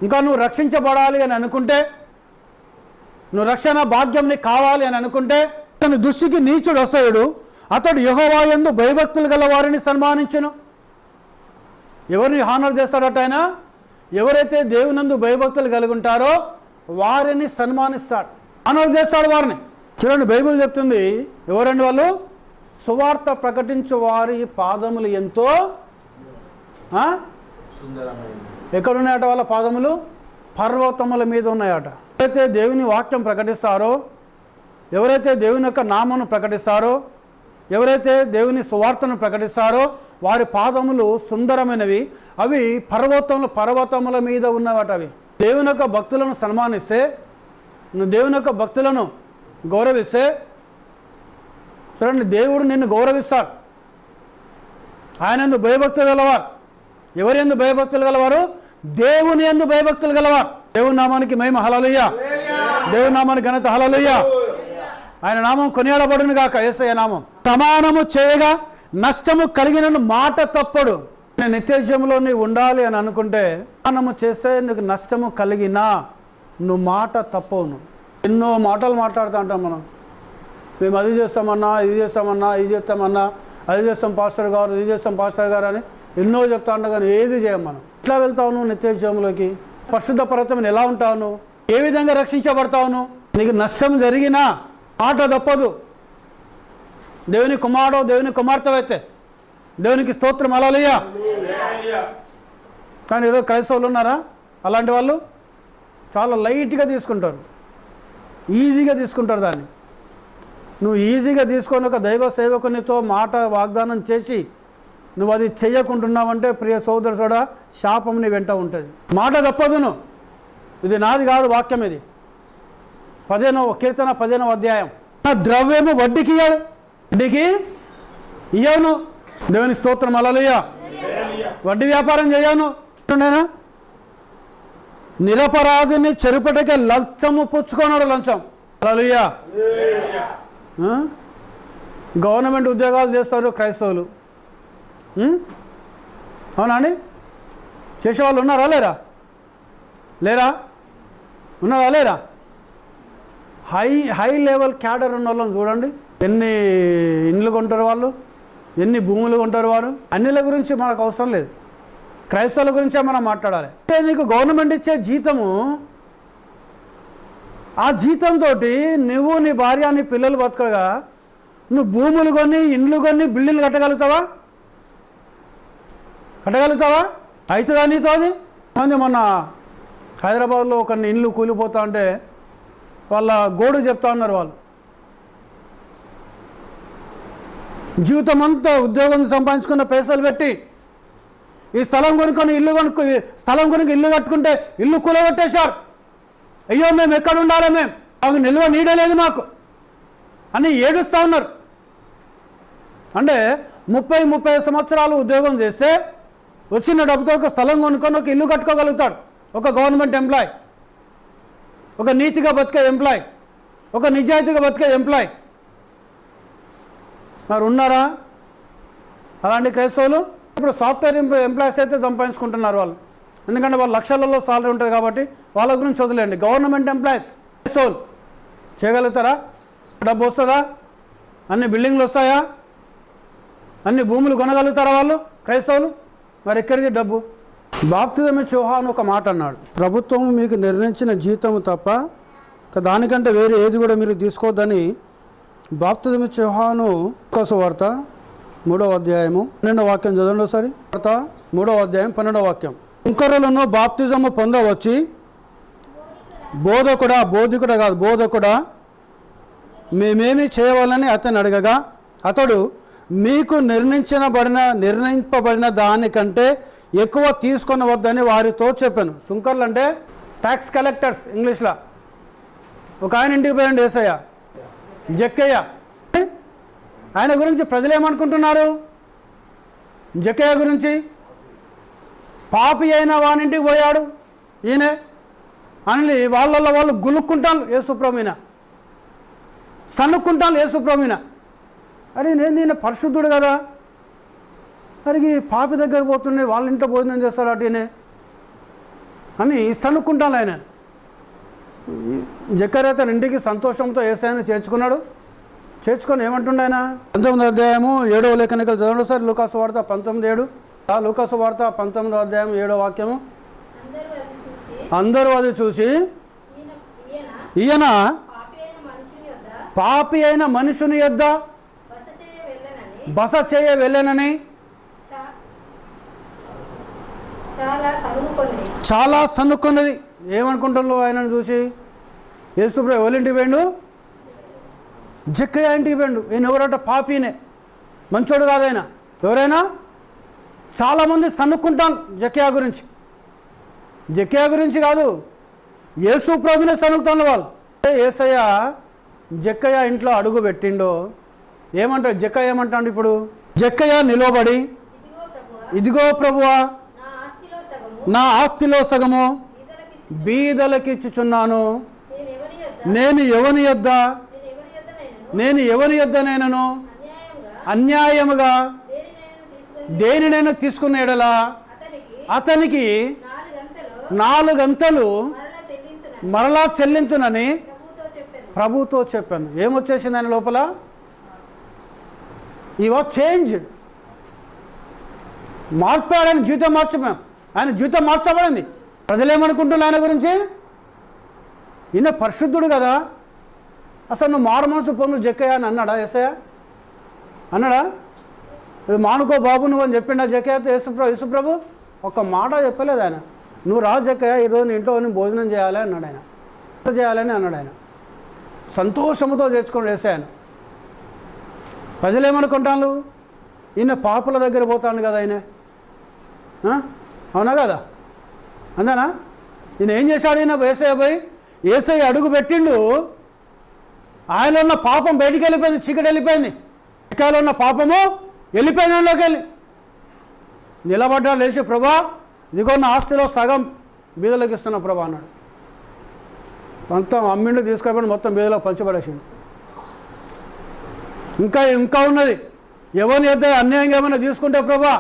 ఇంకా నువ్వు రక్షించబడాలి అని అనుకుంటే, నువ్వు రక్షణ భాగ్యం నీకు కావాలి అని అనుకుంటే, తన దృష్టికి నీచుడు అసహ్యుడు, అతడు యెహోవా యందు భయభక్తులు గల వారిని సన్మానించును. ఎవరిని హానర్ చేస్తాడట ఆయన? ఎవరైతే దేవునందు భయభక్తులు కలిగి ఉంటారో వారిని సన్మానిస్తాడు, హానర్ చేస్తాడు వారిని. చూడండి, బైబిల్ చెప్తుంది ఎవరండి వాళ్ళు? సువార్త ప్రకటించు వారి పాదములు ఎంతో ఎక్కడున్నాయట? వాళ్ళ పాదములు పర్వతముల మీద ఉన్నాయట. ఎవరైతే దేవుని వాక్యం ప్రకటిస్తారో, ఎవరైతే దేవుని యొక్క నామను ప్రకటిస్తారో, ఎవరైతే దేవుని సువార్తను ప్రకటిస్తారో వారి పాదములు సుందరమైనవి. అవి పర్వతముల మీద ఉన్నవట. అవి దేవుని యొక్క భక్తులను సన్మానిస్తే, నువ్వు దేవుని యొక్క భక్తులను గౌరవిస్తే, చూడండి దేవుడు నిన్ను గౌరవిస్తాడు. ఆయన యందు భయభక్తులు గలవారు. ఎవరి యందు భయభక్తులు గలవారు? దేవుని యందు భయభక్తులు గలవారు. దేవుని నామానికి మహిమ, హల్లెలూయా. దేవుని నామానికి ఘనత, హల్లెలూయా. ఆయన నామం కొనియాడబడును గాక. యేసయ్య నామం. ప్రమాణము చేయగా నష్టము కలిగిన మాట తప్పడు. నేను నిత్యజీవంలో నీవు ఉండాలి అని అనుకుంటే, ప్రమాణము చేస్తే నీకు నష్టము కలిగినా నువ్వు మాట తప్పవు. ఎన్నో మాటలు మాట్లాడుతూ ఉంటాం మనం. మేము అది చేస్తామన్నా, ఇది చేస్తామన్నా, ఇది చేస్తామన్నా, అది చేస్తాం పాస్టర్ గారు, ఇది చేస్తాం పాస్టర్ గారు అని ఎన్నో చెప్తా ఉంటాం. కానీ ఏది చేయం మనం. ఎట్లా వెళ్తావు నువ్వు నిత్యజీవంలోకి? పరిశుద్ధ పర్వతం ఎలా ఉంటావు నువ్వు? ఏ విధంగా రక్షించబడతావు నువ్వు? నీకు నష్టం జరిగినా మాట తప్పదు. దేవుని కుమారుడు, దేవుని కుమార్తెవైతే దేవునికి స్తోత్రం, హల్లెలూయా. కానీ ఈరోజు క్రైస్తవులు ఉన్నారా అలాంటి వాళ్ళు? చాలా లైట్గా తీసుకుంటారు, ఈజీగా తీసుకుంటారు దాన్ని. నువ్వు ఈజీగా తీసుకొని ఒక దైవ సేవకునితో మాట వాగ్దానం చేసి నువ్వు అది చెయ్యకుంటున్నావంటే ప్రియ సోదరుడా, శాపం నీ వెంట ఉంటుంది. మాట తప్పదు నువ్వు. ఇది నాది కాదు వాక్యం, ఇది 15వ కీర్తన 15వ అధ్యాయం. నా ద్రవ్యము వడ్డీకి ఇయ్యాడు, వడ్డీకి ఇయ్యను. దేవుని స్తోత్రం, హల్లెలూయా. వడ్డీ వ్యాపారం చేయను. నిరపరాధిని చెరుపటకే లంచము పుచ్చుకున్నాడు, లంచం. హల్లెలూయా. గవర్నమెంట్ ఉద్యోగాలు చేస్తారు క్రైస్తవులు, అవునా అండి? చేసేవాళ్ళు ఉన్నారా లేరా? ఉన్నారా లేరా? హై లెవెల్ క్యాడర్ ఉన్న వాళ్ళని చూడండి. ఎన్ని ఇండ్లు కొంటారు వాళ్ళు, ఎన్ని భూములు కొంటారు వారు. అన్నిల గురించి మనకు అవసరం లేదు, క్రైస్తవుల గురించే మనం మాట్లాడాలి. అంటే నీకు గవర్నమెంట్ ఇచ్చే జీతము, ఆ జీతంతో నువ్వు నీ భార్య నీ పిల్లలు బతకగా నువ్వు భూములు కొని, ఇండ్లు కొని, బిల్డింగ్లు కట్టగలుగుతావా? అవుతుందా నీతో? అది మొన్న హైదరాబాద్లో కొన్ని ఇండ్లు కూలిపోతా ఉంటే వాళ్ళ గోడు చెప్తా ఉన్నారు. వాళ్ళు జీవితం అంతా ఉద్యోగం సంపాదించుకున్న పైసలు పెట్టి ఈ స్థలం కొనుక్కొని ఇల్లు కట్టుకుంటే ఇల్లు కూలగొట్టేశారు. అయ్యో మేము ఎక్కడ ఉండాలి, మాకు నిల్వ నీడలేదు మాకు అని ఏడుస్తూ ఉన్నారు. అంటే 30 సంవత్సరాలు ఉద్యోగం చేస్తే వచ్చిన డబ్బుతో ఒక స్థలం కొనుక్కొని ఒక ఇల్లు కట్టుకోగలుగుతాడు. ఒక గవర్నమెంట్ ఎంప్లాయ్, ఒక నీతిగా బతికే ఎంప్లాయ్, ఒక నిజాయితీగా బతికే ఎంప్లాయ్. మరి ఉన్నారా అలాంటి క్రైస్తవులు? ఇప్పుడు సాఫ్ట్వేర్ ఎంప్లాయీస్ అయితే సంపాదించుకుంటున్నారు వాళ్ళు, ఎందుకంటే వాళ్ళు లక్షలలో సాలరీ ఉంటుంది కాబట్టి వాళ్ళ గురించి వదిలేండి. గవర్నమెంట్ ఎంప్లాయీస్ క్రైస్తవులు చేయగలుగుతారా? డబ్బు వస్తుందా? అన్ని బిల్డింగ్లు వస్తాయా? అన్ని భూములు కొనగలుగుతారా వాళ్ళు క్రైస్తవులు? మరి ఎక్కడిది డబ్బు? బాప్తిజం ఇచ్చే యోహాను ఒక మాట అన్నాడు, ప్రభుత్వం మీకు నిర్ణయించిన జీతము తప్ప దానికంటే వేరే ఏది కూడా మీరు తీసుకోవద్దని. బాప్తిజం ఇచ్చే యోహాను లూకాసు వార్త 3వ అధ్యాయము 12వ వాక్యం చదవండి ఒకసారి. వార్త 3వ అధ్యాయం 12వ వాక్యం. సుంకరులను బాప్తిజము పొందవచ్చి బోధకుడా మేమేమి చేయవాలని అతను అడగగా, అతడు మీకు నిర్ణయింపబడిన దానికంటే ఎక్కువ తీసుకొనవద్దని వారితో చెప్పాను. సుంకర్లు అంటే ట్యాక్స్ కలెక్టర్స్ ఇంగ్లీష్లో. ఒక ఆయన ఇంటికి పోయండి యేసయ్య, జక్కయ్య. ఆయన గురించి ప్రజలు ఏమనుకుంటున్నారు? జక్కయ్య గురించి పాపి అయిన వానింటికి పోయాడు ఈయనే అని వాళ్ళు గులుక్కుంటాను యేసుప్రభున, సన్నుక్కుంటాను యేసుప్రభున. అరే నేను ఈయన పరిశుద్ధుడు కదా, మరి పాపి దగ్గర పోతుండే వాళ్ళ ఇంట్లో భోజనం చేస్తాడు అటునే అని సన్నుక్కుంటాను ఆయన. జక్కయ్య తన ఇంటికి సంతోషంతో యేసయ్యను చేర్చుకొని ఏమంటుండే ఆయన? 19వ అధ్యాయము 7వ లేఖనికలు చదవండి సార్. లూకాసు వార్త 19:7. లూకాసు వార్త 19వ అధ్యాయం 7వ వాక్యము. అందరూ అది చూసి ఈయన పాపి అయిన మనుషుని యొద్ద బస చేయ వెళ్ళనని చాలా సన్నుకున్నది. ఏమనుకుంటున్నావు ఆయనను చూసి? యేసుప్రభు ఎవరింటికి పోయిండు? జక్కయ్య ఇంటికి పోయిండు. ఈయన ఎవరట? పాపినే, మంచోడు కాదైనా. ఎవరైనా చాలామంది సన్నుక్కుంటాను జక్కయ్య గురించి కాదు, యేసుప్రభునే సన్నుకుతాను వాళ్ళు. యేసయ్య జక్కయ్య ఇంట్లో అడుగు పెట్టిండో ఏమంటాడు? జక్కయ్య ఏమంటాడు ఇప్పుడు? జక్కయ్య నిలబడి, ఇదిగో ప్రభువా, నా ఆస్తిలో సగము బీదలకిచ్చుచున్నాను. నేను ఎవని యొద్ద నేనను అన్యాయముగా దేనినైనా తీసుకున్న ఎడలా అతనికి 4 గంతలు మరలా చెల్లింతునని ప్రభుతో చెప్పాను. ఏమొచ్చేసింది ఆయన లోపల? ఈ వాజ్ చేంజ్డ్. మార్పాడు ఆయన, జీవితం మార్చమా, ఆయన జీవితం మార్చబడింది. ప్రజలు ఏమనుకుంటున్నారు ఆయన గురించి? ఈయన పరిశుద్ధుడు కదా, అసలు నువ్వు మారు మనసు పొందు జక్కయ్య అని అన్నాడా యేసయ్య? అన్నాడా? ఇది మానుకో బాబు నువ్వు అని చెప్పిండా జక్కయ్యతో యేసుప్రభు? ఒక్క మాట చెప్పలేదు ఆయన. నువ్వు రా జక్కయ్య, ఈరోజు నీ ఇంట్లో భోజనం చేయాలి అన్నాడు ఆయన, చేయాలని అన్నాడు ఆయన. సంతోషంతో చేర్చుకొని యేసయ్యను. ప్రజలు ఏమనుకుంటాను? ఈయన పాపుల దగ్గర పోతాను కదా ఆయన, అవునా కదా? అంతేనా? ఈయన ఏం చేశాడు? ఈయన యేసయ్య అడుగు పెట్టిండు, ఆయనలో ఉన్న పాపం బయటికి వెళ్ళిపోయింది, చీకటి వెళ్ళిపోయింది. ఇకలో ఉన్న పాపము వెళ్ళిపోయింది దానిలోకి వెళ్ళి. నిలబడ్డా లేచి, ప్రభా ఇదిగో నా ఆస్తిలో సగం బీదలకు ఇస్తున్నా ప్రభా అన్నాడు. మొత్తం అమ్మిండు, తీసుకొని మొత్తం బీదలకు పంచబడేసిండు. ఇంకా ఉన్నది. ఎవరిని అయితే అన్యాయంగా ఏమైనా తీసుకుంటే ప్రభా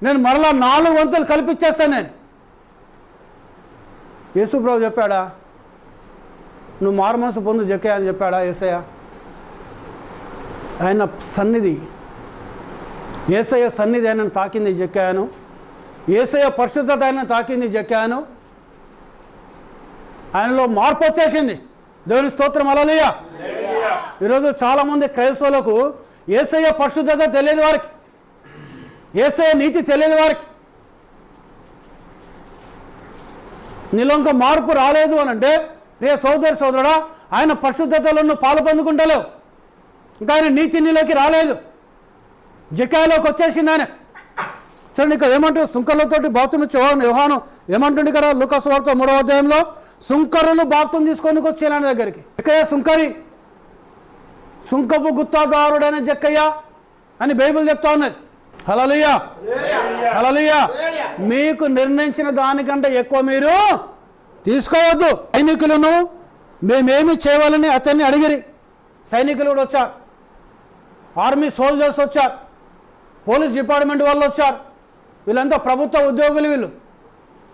నేను మరలా 4 వంతులు కల్పించేస్తాను నేను. యేసుప్రభు చెప్పాడా? నువ్వు మారు మనసు పొందు జక్కయ్య అని చెప్పాడా యేసయ్య? ఆయన సన్నిధి, యేసయ్య సన్నిధి ఆయనను తాకింది జక్కయ్యను. యేసయ్య పరిశుద్ధత ఆయన తాకింది జక్కయ్యను. ఆయనలో మార్పు వచ్చేసింది. దేవుని స్తోత్రం, హల్లెలూయా. ఈరోజు చాలామంది క్రైస్తవులకు యేసయ్య పరిశుద్ధత తెలియదు, వారికి యేసయ్య నీతి తెలియదు, వారికి నీలో ఇంకా మార్పు రాలేదు అని అంటే, ప్రియ సోదరుడా, ఆయన పరిశుద్ధతలో నువ్వు పాలు పొందుకుంటలేవు, ఇంకా ఆయన నీతి నీలోకి రాలేదు, జక్కయ్యలోకి వచ్చేసింది ఆయన. చూడండి ఇక్కడ ఏమంటారు? సుంకర్లతోటి బాప్తిజం ఇచ్చే యోహాను ఏమంటుండే కదా లూకాసు వార్త 3వ అధ్యాయంలో, సుంకరులు బాప్తిజం తీసుకొని వచ్చాను ఆయన దగ్గరికి. జక్కయ్య సుంకరి, సుంకపు గుత్తాదారుడైన జక్కయ్య అని బైబిల్ చెప్తా ఉన్నది. హల్లెలూయా, హల్లెలూయా. మీకు నిర్ణయించిన దానికంటే ఎక్కువ మీరు తీసుకోవద్దు. సైనికులను మేమేమి చేయవాలని అతన్ని అడిగిరి. సైనికులు కూడా వచ్చారు, ఆర్మీ సోల్జర్స్ వచ్చారు, పోలీస్ డిపార్ట్మెంట్ వాళ్ళు వచ్చారు. వీళ్ళంతా ప్రభుత్వ ఉద్యోగులు వీళ్ళు.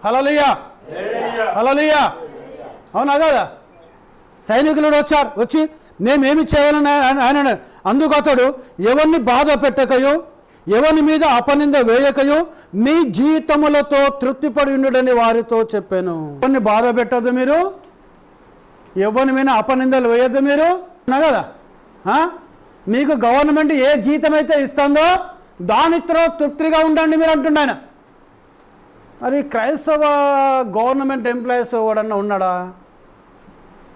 హల్లెలూయా హల్లెలూయా, అవునా కదా? సైనికులు కూడా వచ్చారు. వచ్చి మేమేమి చేయాలని ఆయన అందుకు అతడు ఎవరిని బాధ పెట్టకయో ఎవరి మీద అపనింద వేయకయో మీ జీవితములతో తృప్తిపడి ఉండుడని వారితో చెప్పాను. ఎవరిని బాధ పెట్టద్దు మీరు, ఎవరి మీద అపనిందలు వేయద్దు మీరు, అన్నా కదా? మీకు గవర్నమెంట్ ఏ జీతం అయితే ఇస్తుందో దానితో తృప్తిగా ఉండండి మీరు అంటుండ ఆయన. మరి క్రైస్తవ గవర్నమెంట్ ఎంప్లాయీస్ ఎవడన్నా ఉన్నాడా?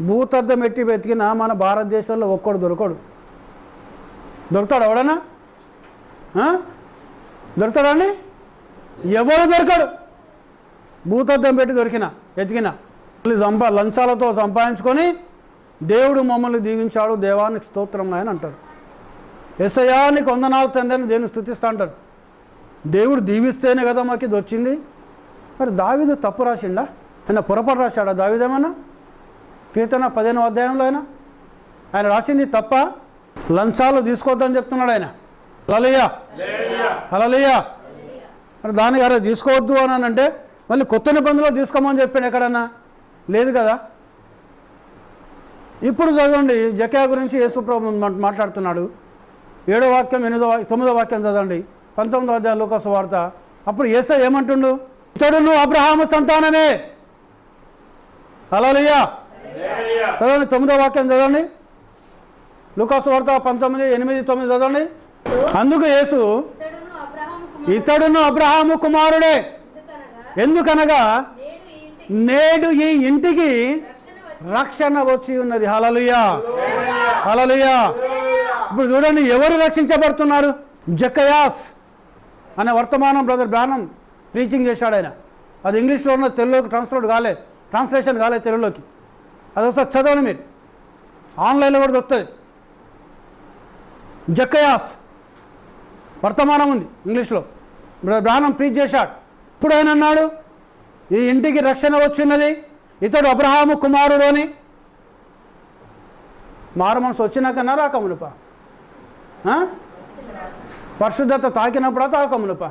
భూతద్దం ఎట్టి వెతికినా మన భారతదేశంలో ఒక్కడు దొరకడు. దొరుకుతాడు ఎవడన్నా? దొరుకుతాడా అండి? ఎవరు దొరకడు. భూతద్దం పెట్టి ఎతికినా లంచాలతో సంపాదించుకొని దేవుడు మమ్మల్ని దీవించాడు, దేవానికి స్తోత్రం అని అంటారు. యేసయ్యా నీకు వందనాలు తండ్రి అని దేవుని స్తుతిస్తా అంటారు. దేవుడు దీవిస్తేనే కదా మాకు ఇది వచ్చింది. మరి దావీదు తప్పు రాసిండా? ఆయన పొరపాటు రాశాడా దావీదేమన్నా? కీర్తన 15వ అధ్యాయంలో ఆయన రాసింది తప్ప? లంచాలు తీసుకోవద్దని చెప్తున్నాడు ఆయన. హల్లెలూయా హల్లెలూయా. మరి దానికి అరే తీసుకోవద్దు అని అంటే మళ్ళీ కొత్త నిబంధనలో తీసుకోమని చెప్పాను ఎక్కడన్నా? లేదు కదా. ఇప్పుడు చదవండి, జకర్యా గురించి యేసుప్రభు మాట్లాడుతున్నాడు. 7వ వాక్యం 9వ వాక్యం చదవండి, 19వ అధ్యాయం లూకా సువార్త. అప్పుడు యేసయ్య ఏమంటుండు? ఇతడును అబ్రహాము సంతానమే. హల్లెలూయా చదవండి, 9వ వాక్యం చదవండి, లూకా సువార్త 19:8-9 చదవండి. అందుకు యేసు ఇతడును అబ్రహాము కుమారుడే, ఎందుకనగా నేడు ఈ ఇంటికి రక్షణ వచ్చి ఉన్నది. హల్లెలూయా హల్లెలూయా. ఇప్పుడు చూడండి, ఎవరు రక్షించబడుతున్నారు? జక్కయాస్ అనే వర్తమానం బ్రదర్ బ్రానం ప్రీచింగ్ చేశాడు ఆయన. అది ఇంగ్లీష్లో ఉన్న తెలుగులోకి ట్రాన్స్లేషన్ కాలేదు తెలుగులోకి. అది ఒకసారి చదవండి మీరు, ఆన్లైన్లో కూడా దొరుకుతుంది. జక్కయాస్ వర్తమానం ఉంది ఇంగ్లీష్లో, బ్రదర్ బ్రానం ప్రీచ్ చేశాడు. ఇప్పుడు ఆయన అన్నాడు ఈ ఇంటికి రక్షణ వచ్చినది, ఇతడు అబ్రహాము కుమారుడు అని. మారు మనసు వచ్చినాకన్నా రాకమునుప? పరిశుద్ధత తాకినప్పుడా తాకమునుప?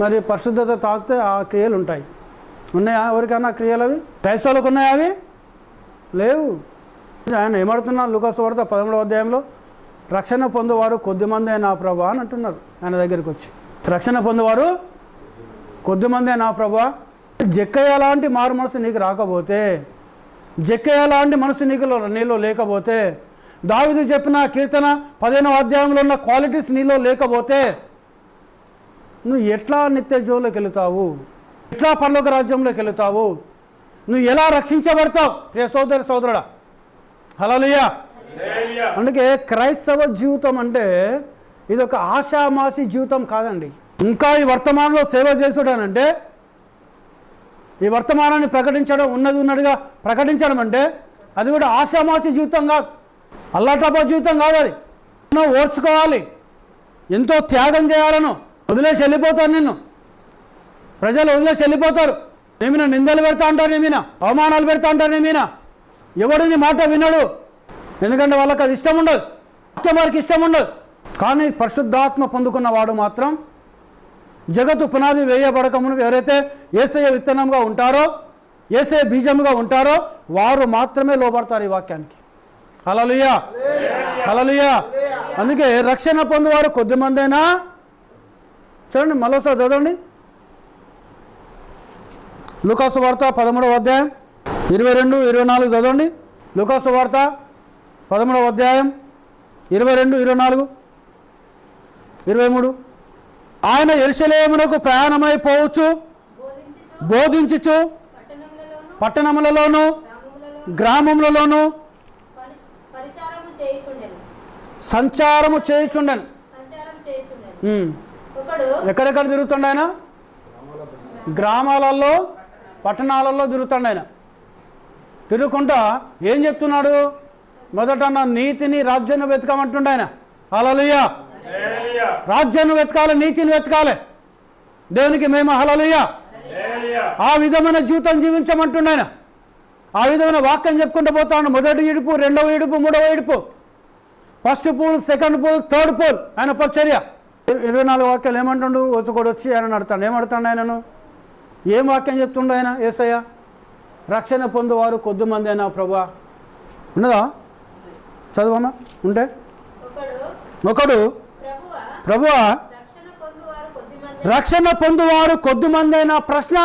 మరి పరిశుద్ధత తాకితే ఆ క్రియలు ఉంటాయి. ఉన్నాయా ఎవరికన్నా క్రియలు? అవి క్రైస్తవులకు ఉన్నాయా? అవి లేవు. ఆయన ఏమడుతున్నారు? లూకా సువార్త 13వ అధ్యాయంలో రక్షణ పొందువారు కొద్దిమందే నా ప్రభువా అని అంటున్నారు. ఆయన దగ్గరికి వచ్చి రక్షణ పొందువారు కొద్దిమందే నా ప్రభువా. జక్కయ్య లాంటి మారు మనసు నీకు రాకపోతే, జక్కయ్య లాంటి మనసు నీలో లేకపోతే, దావీదు చెప్పిన కీర్తన 15వ అధ్యాయంలో ఉన్న క్వాలిటీస్ నీలో లేకపోతే నువ్వు ఎట్లా నిత్య జీవంలోకి వెళుతావు? ఎట్లా పరలోక రాజ్యంలోకి వెళుతావు? నువ్వు ఎలా రక్షించబడతావు? ప్రియ సోదరుడా, హల్లెలూయా. అందుకే క్రైస్తవ జీవితం అంటే ఇది ఒక ఆషామాషి జీవితం కాదండి. ఇంకా ఈ వర్తమానంలో సేవ చేసుడానంటే, ఈ వర్తమానాన్ని ప్రకటించడం, ఉన్నదిగా ప్రకటించడం అంటే అది కూడా ఆషామాషి జీవితం కాదు, అల్లాటపా జీవితం కాదు. అది నువ్వు ఓర్చుకోవాలి, ఎంతో త్యాగం చేయాలను. వదిలేసి వెళ్ళిపోతాను నిన్ను, ప్రజలు వదిలేసి వెళ్ళిపోతారు. నేమిన నిందలు పెడతా అంటారు, నేమిన అవమానాలు పెడతా అంటారు, నేమిన ఎవడిని మాట వినడు. ఎందుకంటే వాళ్ళకి అది ఇష్టం ఉండదు, వారికి ఇష్టం ఉండదు. కానీ పరిశుద్ధాత్మ పొందుకున్న వాడు మాత్రం జగత్తు పునాది వేయబడక మునుపు ఎవరైతే యేసయ్య విత్తనంగా ఉంటారో, యేసయ్య బీజంగా ఉంటారో వారు మాత్రమే లోబడతారు ఈ వాక్యానికి. హల్లెలూయా హల్లెలూయా. అందుకే రక్షణ పొందువారు కొద్దిమందేనా? చూడండి, మరోసారి చదవండి, లూకా సువార్త 13వ అధ్యాయం 22-24 చదవండి. లూకా సువార్త 13వ అధ్యాయం 22, 24, 23. ఆయన యెరూషలేమునకు ప్రయాణమైపోవచ్చు, బోధించుచు పట్టణములలోను గ్రామములలోను సంచారము చేయుచుండెను. ఎక్కడెక్కడ తిరుగుతుండ ఆయన? గ్రామాలలో పట్టణాలలో తిరుగుతుండ ఆయన. తిరుగుకుంటా ఏం చెప్తున్నాడు? మొదట నా నీతిని రాజ్యాన్ని వెతకమంటుండ ఆయన. హల్లెలూయా. రాజ్యాన్ని వెతకాలి, నీతిని వెతకాలి. దేవునికి మేము హల్లెలూయా. ఆ విధమైన జీవితం జీవించమంటుండ ఆయన. ఆ విధమైన వాక్యం చెప్పుకుంటూ పోతాను. మొదటి ఇడుపు, రెండవ ఇడుపు, మూడవ ఇడుపు, first pull, second pull, third pull, ఆయన పరిచర్య. 24 వాక్యాలు ఏమంటుండు? వచ్చుకోడు వచ్చి ఆయన అడతాడు. ఏమడతాడు ఆయనను? ఏం వాక్యం చెప్తుండు ఆయన? యేసయ్య రక్షణ పొందువారు కొద్దిమంది అయినా ప్రభువా. ఉన్నదా? చదువమ్మా. ఉంటే ఒకడు ప్రభువా రక్షణ పొందువారు కొద్దిమంది అయినా ప్రశ్న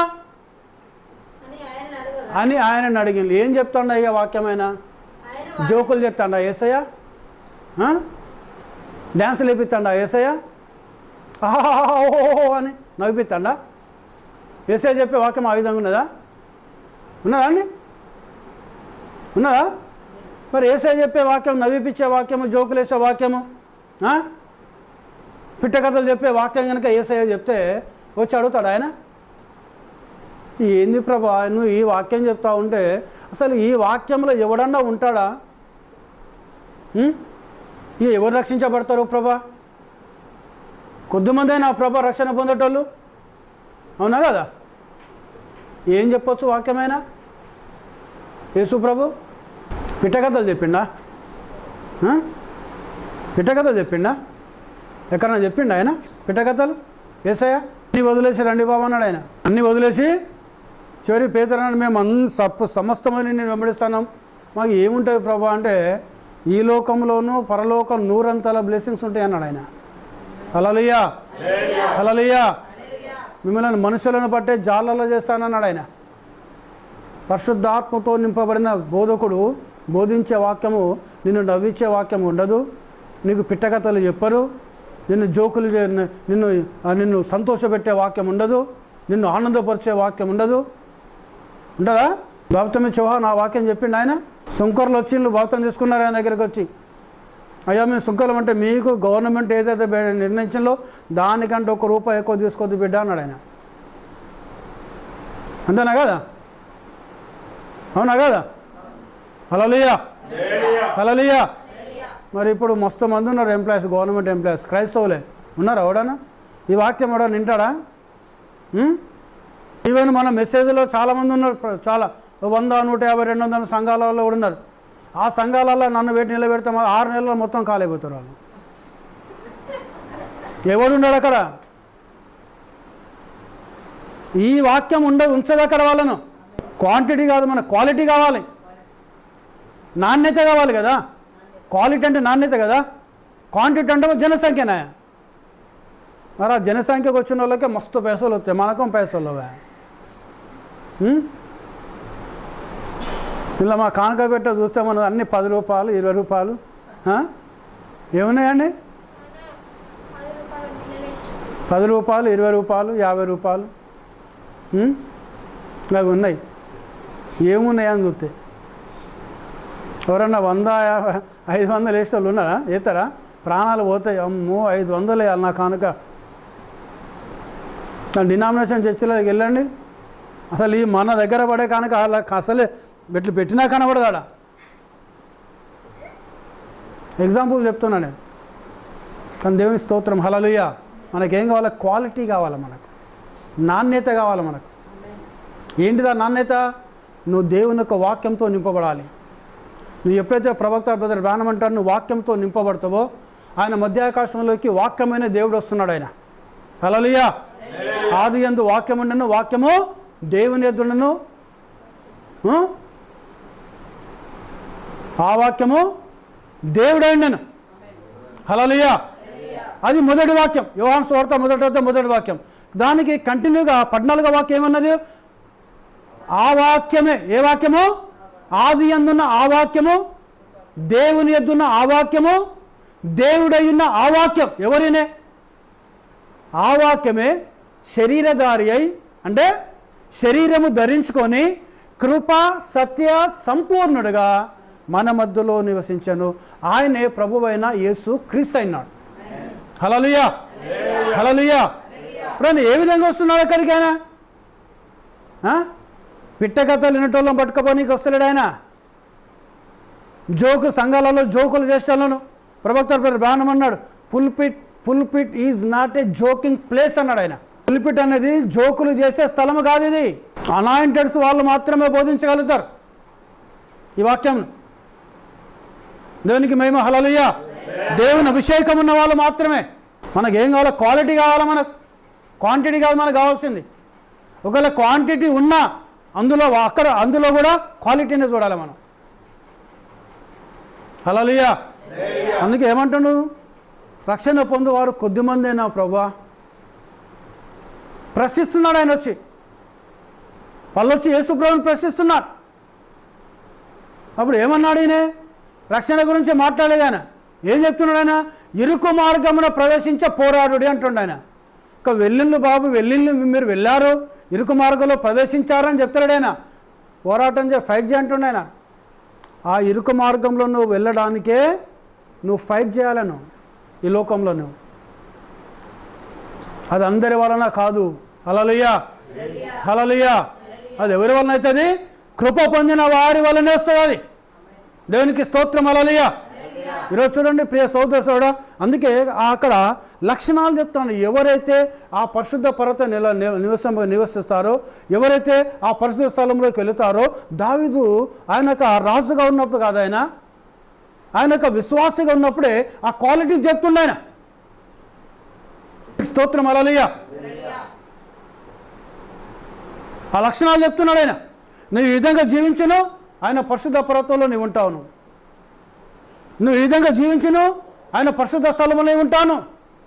అని ఆయన అడిగింది. ఏం చెప్తాడు అయ్యా వాక్యమైనా? జోకులు చెప్తాడా యేసయ్య? డ్యాన్సులు వేపిస్తాడా యేసయ్య? ఓహో అని నవ్విపిస్తాడా? యేసయ్య చెప్పే వాక్యం ఆ విధంగా ఉన్నదా? ఉన్నదా అండి? ఉన్నదా? మరి యేసయ్య చెప్పే వాక్యం, నవ్విపించే వాక్యము, జోకులు వేసే వాక్యము, పిట్టకథలు చెప్పే వాక్యం కనుక యేసయ్య చెప్తే వచ్చి అడుగుతాడు ఆయన? ఏంది ప్రభా నువ్వు ఈ వాక్యం చెప్తా ఉంటే అసలు ఈ వాక్యంలో ఎవడన్నా ఉంటాడా? ఎవరు రక్షించబడతారు ప్రభా? కొద్దిమంది అయినా ప్రభా రక్షణ పొందేటోళ్ళు. అవునా కదా? ఏం చెప్పొచ్చు వాక్యమైనా? యేసు ప్రభు పిట్టకథలు చెప్పిండా? పిట్టకథలు చెప్పిండా? ఎక్కడన్నా చెప్పిండా ఆయన పిట్టకథలు? యేసయ్య అన్నీ వదిలేసి రండి బాబు అన్నాడు ఆయన. అన్నీ వదిలేసి చివరి పేతురన్నాడు, మేము సమస్తమని నేను వెంబడిస్తున్నాం, మాకు ఏముంటుంది ప్రభా అంటే ఈ లోకంలోనూ పరలోకం 100 బ్లెస్సింగ్స్ ఉంటాయి అన్నాడు ఆయన. హల్లెలూయా, హల్లెలూయా. మిమ్మల్ని మనుషులను బట్టే జాలలో చేస్తానన్నాడు ఆయన. పరిశుద్ధాత్మతో నింపబడిన బోధకుడు బోధించే వాక్యము నిన్ను నవ్వించే వాక్యం ఉండదు. నీకు పిట్టకథలు చెప్పరు. నిన్ను జోకులు నిన్ను సంతోషపెట్టే వాక్యం ఉండదు. నిన్ను ఆనందపరిచే వాక్యం ఉండదు. ఉండదా? బాప్తమి చౌహాన్ ఆ వాక్యం చెప్పిండు ఆయన. సుంకర్లు వచ్చి బాప్తం తీసుకున్నారు ఆయన దగ్గరికి వచ్చి. అయ్యా మేము సుంకరం అంటే మీకు గవర్నమెంట్ ఏదైతే నిర్ణయించిందో దానికంటే ₹1 ఎక్కువ తీసుకోవద్దు బిడ్డ అన్నాడు ఆయన. అంతేనా కదా? అవునా కదా? హల్లెలూయా, హల్లెలూయా. మరి ఇప్పుడు మస్తు మంది ఉన్నారు ఎంప్లాయీస్, గవర్నమెంట్ ఎంప్లాయీస్, క్రైస్తవులే ఉన్నారు. ఎవడన్నా ఈ వాక్యం ఎవడన్నా వింటాడా? ఈవెన్ మన మెసేజ్లో చాలామంది ఉన్నారు, చాలా 100, 150, 200 సంఘాలలో కూడా ఉన్నారు. ఆ సంఘాలలో నన్ను పెట్టి నిలబెడితే 6 నెలల్లో మొత్తం కాలేపోతారు వాళ్ళు. ఎవడున్నాడు అక్కడ? ఈ వాక్యం ఉంచదు అక్కడ వాళ్ళను. క్వాంటిటీ కాదు, మన క్వాలిటీ కావాలి, నాణ్యత కావాలి కదా. క్వాలిటీ అంటే నాణ్యత కదా, క్వాంటిటీ అంటే జనసంఖ్యనా. మరి ఆ జనసంఖ్యకు వచ్చిన వాళ్ళకే మస్తు పైసలు వస్తాయి, మనకం పైసలు. ఇలా మా కానుక పెట్ట చూస్తే మనం అన్ని ₹10, ₹20 ఏమున్నాయండి? ₹10, ₹20, ₹50 అవి ఉన్నాయి. ఏమున్నాయని చూస్తే ఎవరన్నా 100, 50, 500 వేసే వాళ్ళు ఉన్నారా? ఏతారా? ప్రాణాలు పోతాయి. అమ్మో 500 వేయాలి నా కానుక. డినామినేషన్ చర్చిలోకి వెళ్ళండి, అసలు ఈ మన దగ్గర పడే కానుక అసలే పెట్టి పెట్టినా కనబడదాడా. ఎగ్జాంపుల్ చెప్తున్నా నేను. కానీ దేవుని స్తోత్రం, హల్లెలూయా. మనకేం కావాలి? క్వాలిటీ కావాలి, మనకు నాణ్యత కావాలి. మనకు ఏంటిదా నాణ్యత? నువ్వు దేవుని యొక్క వాక్యంతో నింపబడాలి. నువ్వు ఎప్పుడైతే ప్రవక్త బ్రదర్ బ్రానం అంటారు నువ్వు వాక్యంతో నింపబడతావో ఆయన మధ్యాకాశంలోకి వాక్యమైన దేవుడు వస్తున్నాడు ఆయన. హల్లెలూయా. ఆదియందు వాక్యం ఉండెను, వాక్యము దేవుని యొద్దనుండెను, ఆ వాక్యము దేవుడైండెను. హల్లెలూయా. అది మొదటి వాక్యం. యోహాను సువార్త మొదటి వాక్యం. దానికి కంటిన్యూగా 14వ వాక్యం ఏమన్నది? ఆ వాక్యమే. ఏ వాక్యము? ఆది యందున్న ఆ వాక్యము, దేవుని యొద్దున్న ఆ వాక్యము, దేవుడయ్యున్న ఆ వాక్యం. ఎవరినే? ఆ వాక్యమే శరీరధారి అయి, అంటే శరీరము ధరించుకొని కృప సత్య సంపూర్ణుడుగా మన మధ్యలో నివసించను. ఆయనే ప్రభువైన యేసు క్రీస్తు అయినాడు. హల్లెలూయా, హల్లెలూయా. ఇప్పుడు ఏ విధంగా వస్తున్నాడు అక్కడికి ఆయన? పిట్టకథలు వినటోళ్ళం పట్టుకపోనీకి వస్తలేడు ఆయన. సంఘాలలో జోకులు చేస్తాను. ప్రవక్త బ్రానం అన్నాడు, pulpit is not a joking place అన్నాడు ఆయన. పులిపిట్ అనేది జోకులు చేసే స్థలం కాదు. ఇది అనాయింటెడ్స్ వాళ్ళు మాత్రమే బోధించగలుగుతారు ఈ వాక్యం. దేవునికి మహిమ, హల్లెలూయా. దేవుని అభిషేకం ఉన్న వాళ్ళు మాత్రమే. మనకేం కావాలో క్వాలిటీ కావాలా, మనకు క్వాంటిటీ కాదు మనకు కావాల్సింది. ఒకవేళ క్వాంటిటీ ఉన్నా అందులో కూడా క్వాలిటీని చూడాలి మనం. హల్లెలూయా. అందుకే ఏమంటాడు, రక్షణ పొందువారు కొద్దిమందేనా ప్రభువా. ప్రశ్నిస్తున్నాడు ఆయన వచ్చి, వాళ్ళు వచ్చి యేసు ప్రభువుని ప్రశ్నిస్తున్నారు. అప్పుడు ఏమన్నాడు ఈయన? రక్షణ గురించి మాట్లాడలేదు ఆయన. ఏం చెప్తున్నాడు ఆయన? ఇరుకు మార్గమున ప్రవేశించే పోరాడుడి అంటుండ ఆయన. ఇక వెళ్ళిళ్ళు బాబు, వెళ్ళిళ్ళు మీరు వెళ్ళారు, ఇరుకు మార్గంలో ప్రవేశించారని చెప్తాడు ఆయన. పోరాటం ఫైట్ చేయంటుండ ఆయన. ఆ ఇరుకు మార్గంలో నువ్వు వెళ్ళడానికే నువ్వు ఫైట్ చేయాలను ఈ లోకంలో. నువ్వు అది అందరి వలన కాదు. హల్లెలూయా, హల్లెలూయా. అది ఎవరి వలన అవుతుంది? కృప పొందిన వారి వలనే వస్తుంది అది. దేవునికి స్తోత్రం, హల్లెలూయా. ఈరోజు చూడండి ప్రియ సోదరుడా, అందుకే అక్కడ లక్షణాలు చెప్తాను. ఎవరైతే ఆ పరిశుద్ధ పర్వత నివసిస్తారో, ఎవరైతే ఆ పరిశుద్ధ స్థలంలోకి వెళుతారో, దావీదు ఆయనకు రాజుగా ఉన్నప్పుడు కాదు, ఆయనకు విశ్వాసిగా ఉన్నప్పుడే ఆ క్వాలిటీస్ చెప్తుండే ఆయన. స్తోత్రం, హల్లెలూయా. ఆ లక్షణాలు చెప్తున్నాడు ఆయన. నువ్వు ఈ విధంగా జీవించును, ఆయన పరిశుద్ధ పర్వతంలో నీవు ఉంటావు. నువ్వు ఈ విధంగా జీవించును, ఆయన పరిశుద్ధ స్థలంలో ఉంటాను.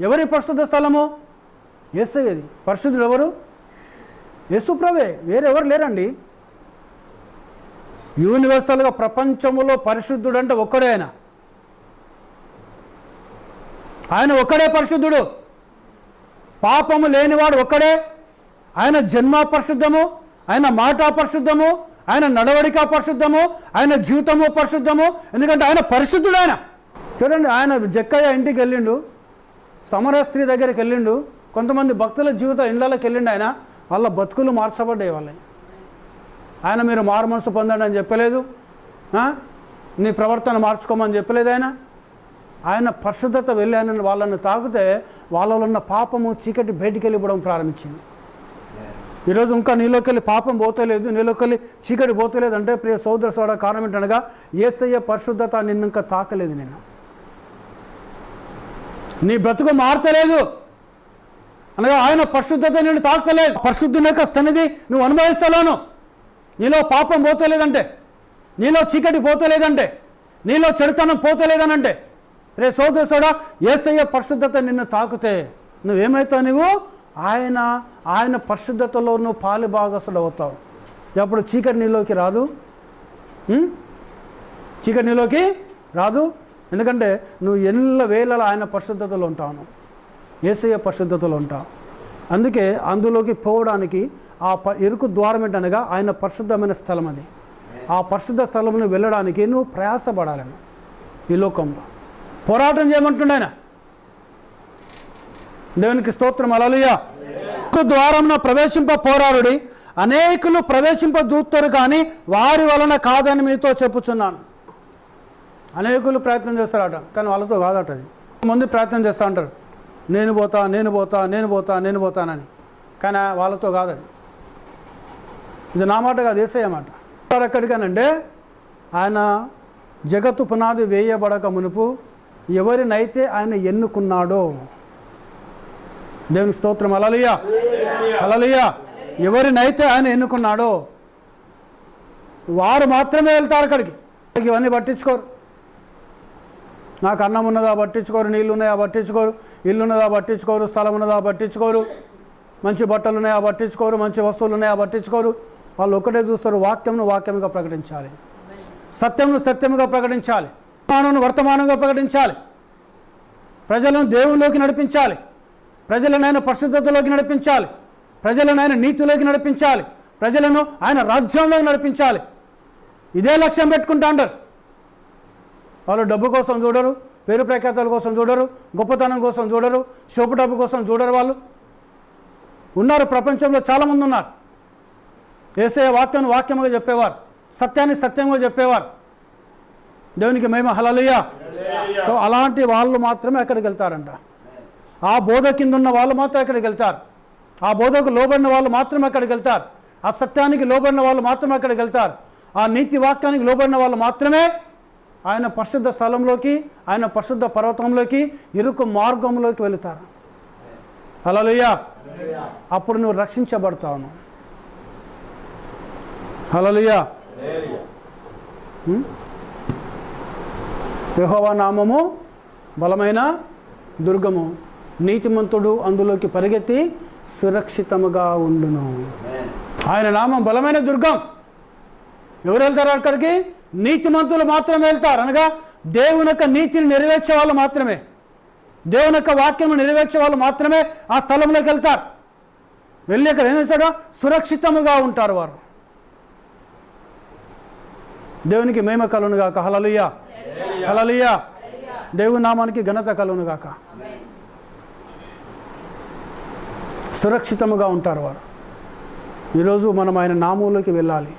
ఎవరి పరిశుద్ధ స్థలము? యేసయ్యది. పరిశుద్ధుడు ఎవరు? యేసు ప్రభువే, వేరెవరు లేరండి. యూనివర్సల్గా ప్రపంచంలో పరిశుద్ధుడు అంటే ఒక్కడే ఆయన. ఆయన ఒక్కడే పరిశుద్ధుడు. పాపము లేనివాడు ఒక్కడే. ఆయన జన్మ పరిశుద్ధము, ఆయన మాట పరిశుద్ధము, ఆయన నడవడిక పరిశుద్ధము, ఆయన జీవితము పరిశుద్ధము. ఎందుకంటే ఆయన పరిశుద్ధుడు. ఆయన చూడండి, ఆయన జక్కయ్య ఇంటికి వెళ్ళిండు, సమర స్త్రీ దగ్గరికి వెళ్ళిండు, కొంతమంది భక్తుల జీవిత ఇళ్ళకి వెళ్ళిండు. ఆయన వాళ్ళ బతుకులు మార్చబడ్డాయి. ఆయన మీరు మారు మనసు పొందండి అని చెప్పలేదు, నీ ప్రవర్తన మార్చుకోమని చెప్పలేదు. ఆయన పరిశుద్ధత వెళ్ళి ఆయన వాళ్ళని తాకితే వాళ్ళలో ఉన్న పాపము చీకటి బయటికి వెళ్ళిపోవడం ప్రారంభించింది. ఈరోజు ఇంకా నీలోకి వెళ్ళి పాపం పోతలేదు, నీలోకి వెళ్ళి చీకటి పోతలేదు అంటే ప్రియ సోదర కారణం ఏంటనగా యేసయ్య పరిశుద్ధత నిన్ను ఇంకా తాకలేదు. నీ బ్రతుకు మారతలేదు అనగా ఆయన పరిశుద్ధత నిన్ను తాకలేదు. పరిశుద్ధుని యొక్క సన్నిధి నువ్వు అనుభవిస్తలేను. నీలో పాపం పోతలేదంటే, నీలో చీకటి పోతలేదంటే, నీలో చెడుతనం పోతలేదనంటే ప్రియ సోదర యేసయ్య పరిశుద్ధత నిన్ను తాకితే నువ్వేమవుతావు? నువ్వు ఆయన పరిశుద్ధతలో నువ్వు పాలు భాగస్తుడు అవుతావు. అప్పుడు చీకటి నీలోకి రాదు, చీకటి నీలోకి రాదు. ఎందుకంటే నువ్వు ఎల్ల వేళలా ఆయన పరిశుద్ధతలో ఉంటావు, యేసయ్య పరిశుద్ధతలో ఉంటావు. అందుకే అందులోకి పోవడానికి ఆ ఇరుకు ద్వారం ఏంటనగా ఆయన పరిశుద్ధమైన స్థలం. అది ఆ పరిశుద్ధ స్థలంలో వెళ్ళడానికి నువ్వు ప్రయాసపడాలను. ఈ లోకంలో పోరాటం చేయమంటుండే ఆయన. దేవునికి స్తోత్రం, హల్లెలూయా. ద్వారంలో ప్రవేశింప పోరాడుడి, అనేకులు ప్రవేశింప దూత్తరు కానీ వారి వలన కాదని మీతో చెప్పుచున్నాను. అనేకులు ప్రయత్నం చేస్తారట, కానీ వాళ్ళతో కాదట. అది ముందు ప్రయత్నం చేస్తూ ఉంటారు, నేను పోతానని, కానీ వాళ్ళతో కాదది. ఇది నా మాట కాదు, యేసయ్య మాట. ఎక్కడికనంటే ఆయన జగత్తు పునాది వేయబడక మునుపు ఎవరినైతే ఆయన ఎన్నుకున్నాడో, దేవునికి స్తోత్రం, హల్లెలూయా, హల్లెలూయా. ఎవరినైతే ఆయన ఎన్నుకున్నాడో వారు మాత్రమే వెళ్తారు అక్కడికి. ఇవన్నీ పట్టించుకోరు. నాకు అన్నం ఉన్నదా పట్టించుకోరు, నీళ్ళు ఉన్నాయా పట్టించుకోరు, ఇల్లు ఉన్నదా పట్టించుకోరు, స్థలం ఉన్నదా పట్టించుకోరు, మంచి బట్టలు ఉన్నాయా పట్టించుకోరు, మంచి వస్తువులు ఉన్నాయా పట్టించుకోరు. వాళ్ళు ఒక్కటే చూస్తారు, వాక్యముగా ప్రకటించాలి, సత్యముగా ప్రకటించాలి, వర్తమానంగా ప్రకటించాలి, ప్రజలను దేవునిలోకి నడిపించాలి, ప్రజలను ఆయన పరిశుద్ధతలోకి నడిపించాలి, ప్రజలను ఆయన నీతిలోకి నడిపించాలి, ప్రజలను ఆయన రాజ్యంలోకి నడిపించాలి. ఇదే లక్ష్యం పెట్టుకుంటా అంటారు. వాళ్ళు డబ్బు కోసం చూడరు, పేరు ప్రఖ్యాతల కోసం చూడరు, గొప్పతనం కోసం చూడరు, షోపు డబ్బు కోసం చూడరు. వాళ్ళు ఉన్నారు, ప్రపంచంలో చాలామంది ఉన్నారు. యేసయ్య వాక్యముగా చెప్పేవారు, సత్యాన్ని సత్యంగా చెప్పేవారు. దేవునికి మహిమ, హల్లెలూయా. సో అలాంటి వాళ్ళు మాత్రమే అక్కడికి వెళ్తారంట. ఆ బోధ కింద ఉన్న వాళ్ళు మాత్రం అక్కడికి వెళ్తారు. ఆ బోధకు లోబడిన వాళ్ళు మాత్రమే అక్కడికి వెళ్తారు. ఆ సత్యానికి లోబడిన వాళ్ళు మాత్రమే అక్కడికి వెళ్తారు. ఆ నీతి వాక్యానికి లోబడిన వాళ్ళు మాత్రమే ఆయన పరిశుద్ధ స్థలంలోకి, ఆయన పరిశుద్ధ పర్వతంలోకి, ఇరుకు మార్గంలోకి వెళుతారు. హల్లెలూయా. అప్పుడు నువ్వు రక్షించబడతావు. హల్లెలూయా. యెహోవా నామము బలమైన దుర్గము, నీతిమంతుడు అందులోకి పరిగెత్తి సురక్షితముగా ఉండును. ఆయన నామం బలమైన దుర్గం. ఎవరు వెళ్తారు అక్కడికి? నీతిమంతులు మాత్రమే వెళ్తారు. అనగా దేవుని యొక్క నీతిని నెరవేర్చే వాళ్ళు మాత్రమే, దేవుని యొక్క వాక్యం నెరవేర్చే వాళ్ళు మాత్రమే ఆ స్థలంలోకి వెళ్తారు. వెళ్ళి అక్కడ ఏం చేస్తాడో సురక్షితముగా ఉంటారు వారు. దేవునికి మహిమ కలుగును గాక. హల్లెలూయా. హల్లెలూయా. దేవుని నామానికి ఘనత కలుగును గాక. సురక్షితముగా ఉంటారు వారు. ఈరోజు మనం ఆయన నామంలోకి వెళ్ళాలి,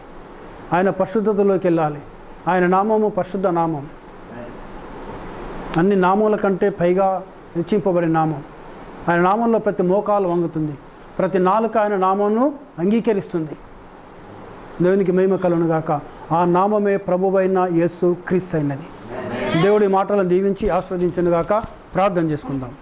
ఆయన పరిశుద్ధతలోకి వెళ్ళాలి. ఆయన నామము పరిశుద్ధ నామం, అన్ని నామముల కంటే పైగా హెచ్చింపబడిన నామం. ఆయన నామంలో ప్రతి మోకాలు వంగుతుంది, ప్రతి నాలుక ఆయన నామమును అంగీకరిస్తుంది. దేవునికి మహిమ కలుగును గాక. ఆ నామమే ప్రభువైన యేసు క్రీస్తు అయినది. దేవుడి మాటలను దీవించి ఆస్వాదించును గాక. ప్రార్థన చేసుకుందాం.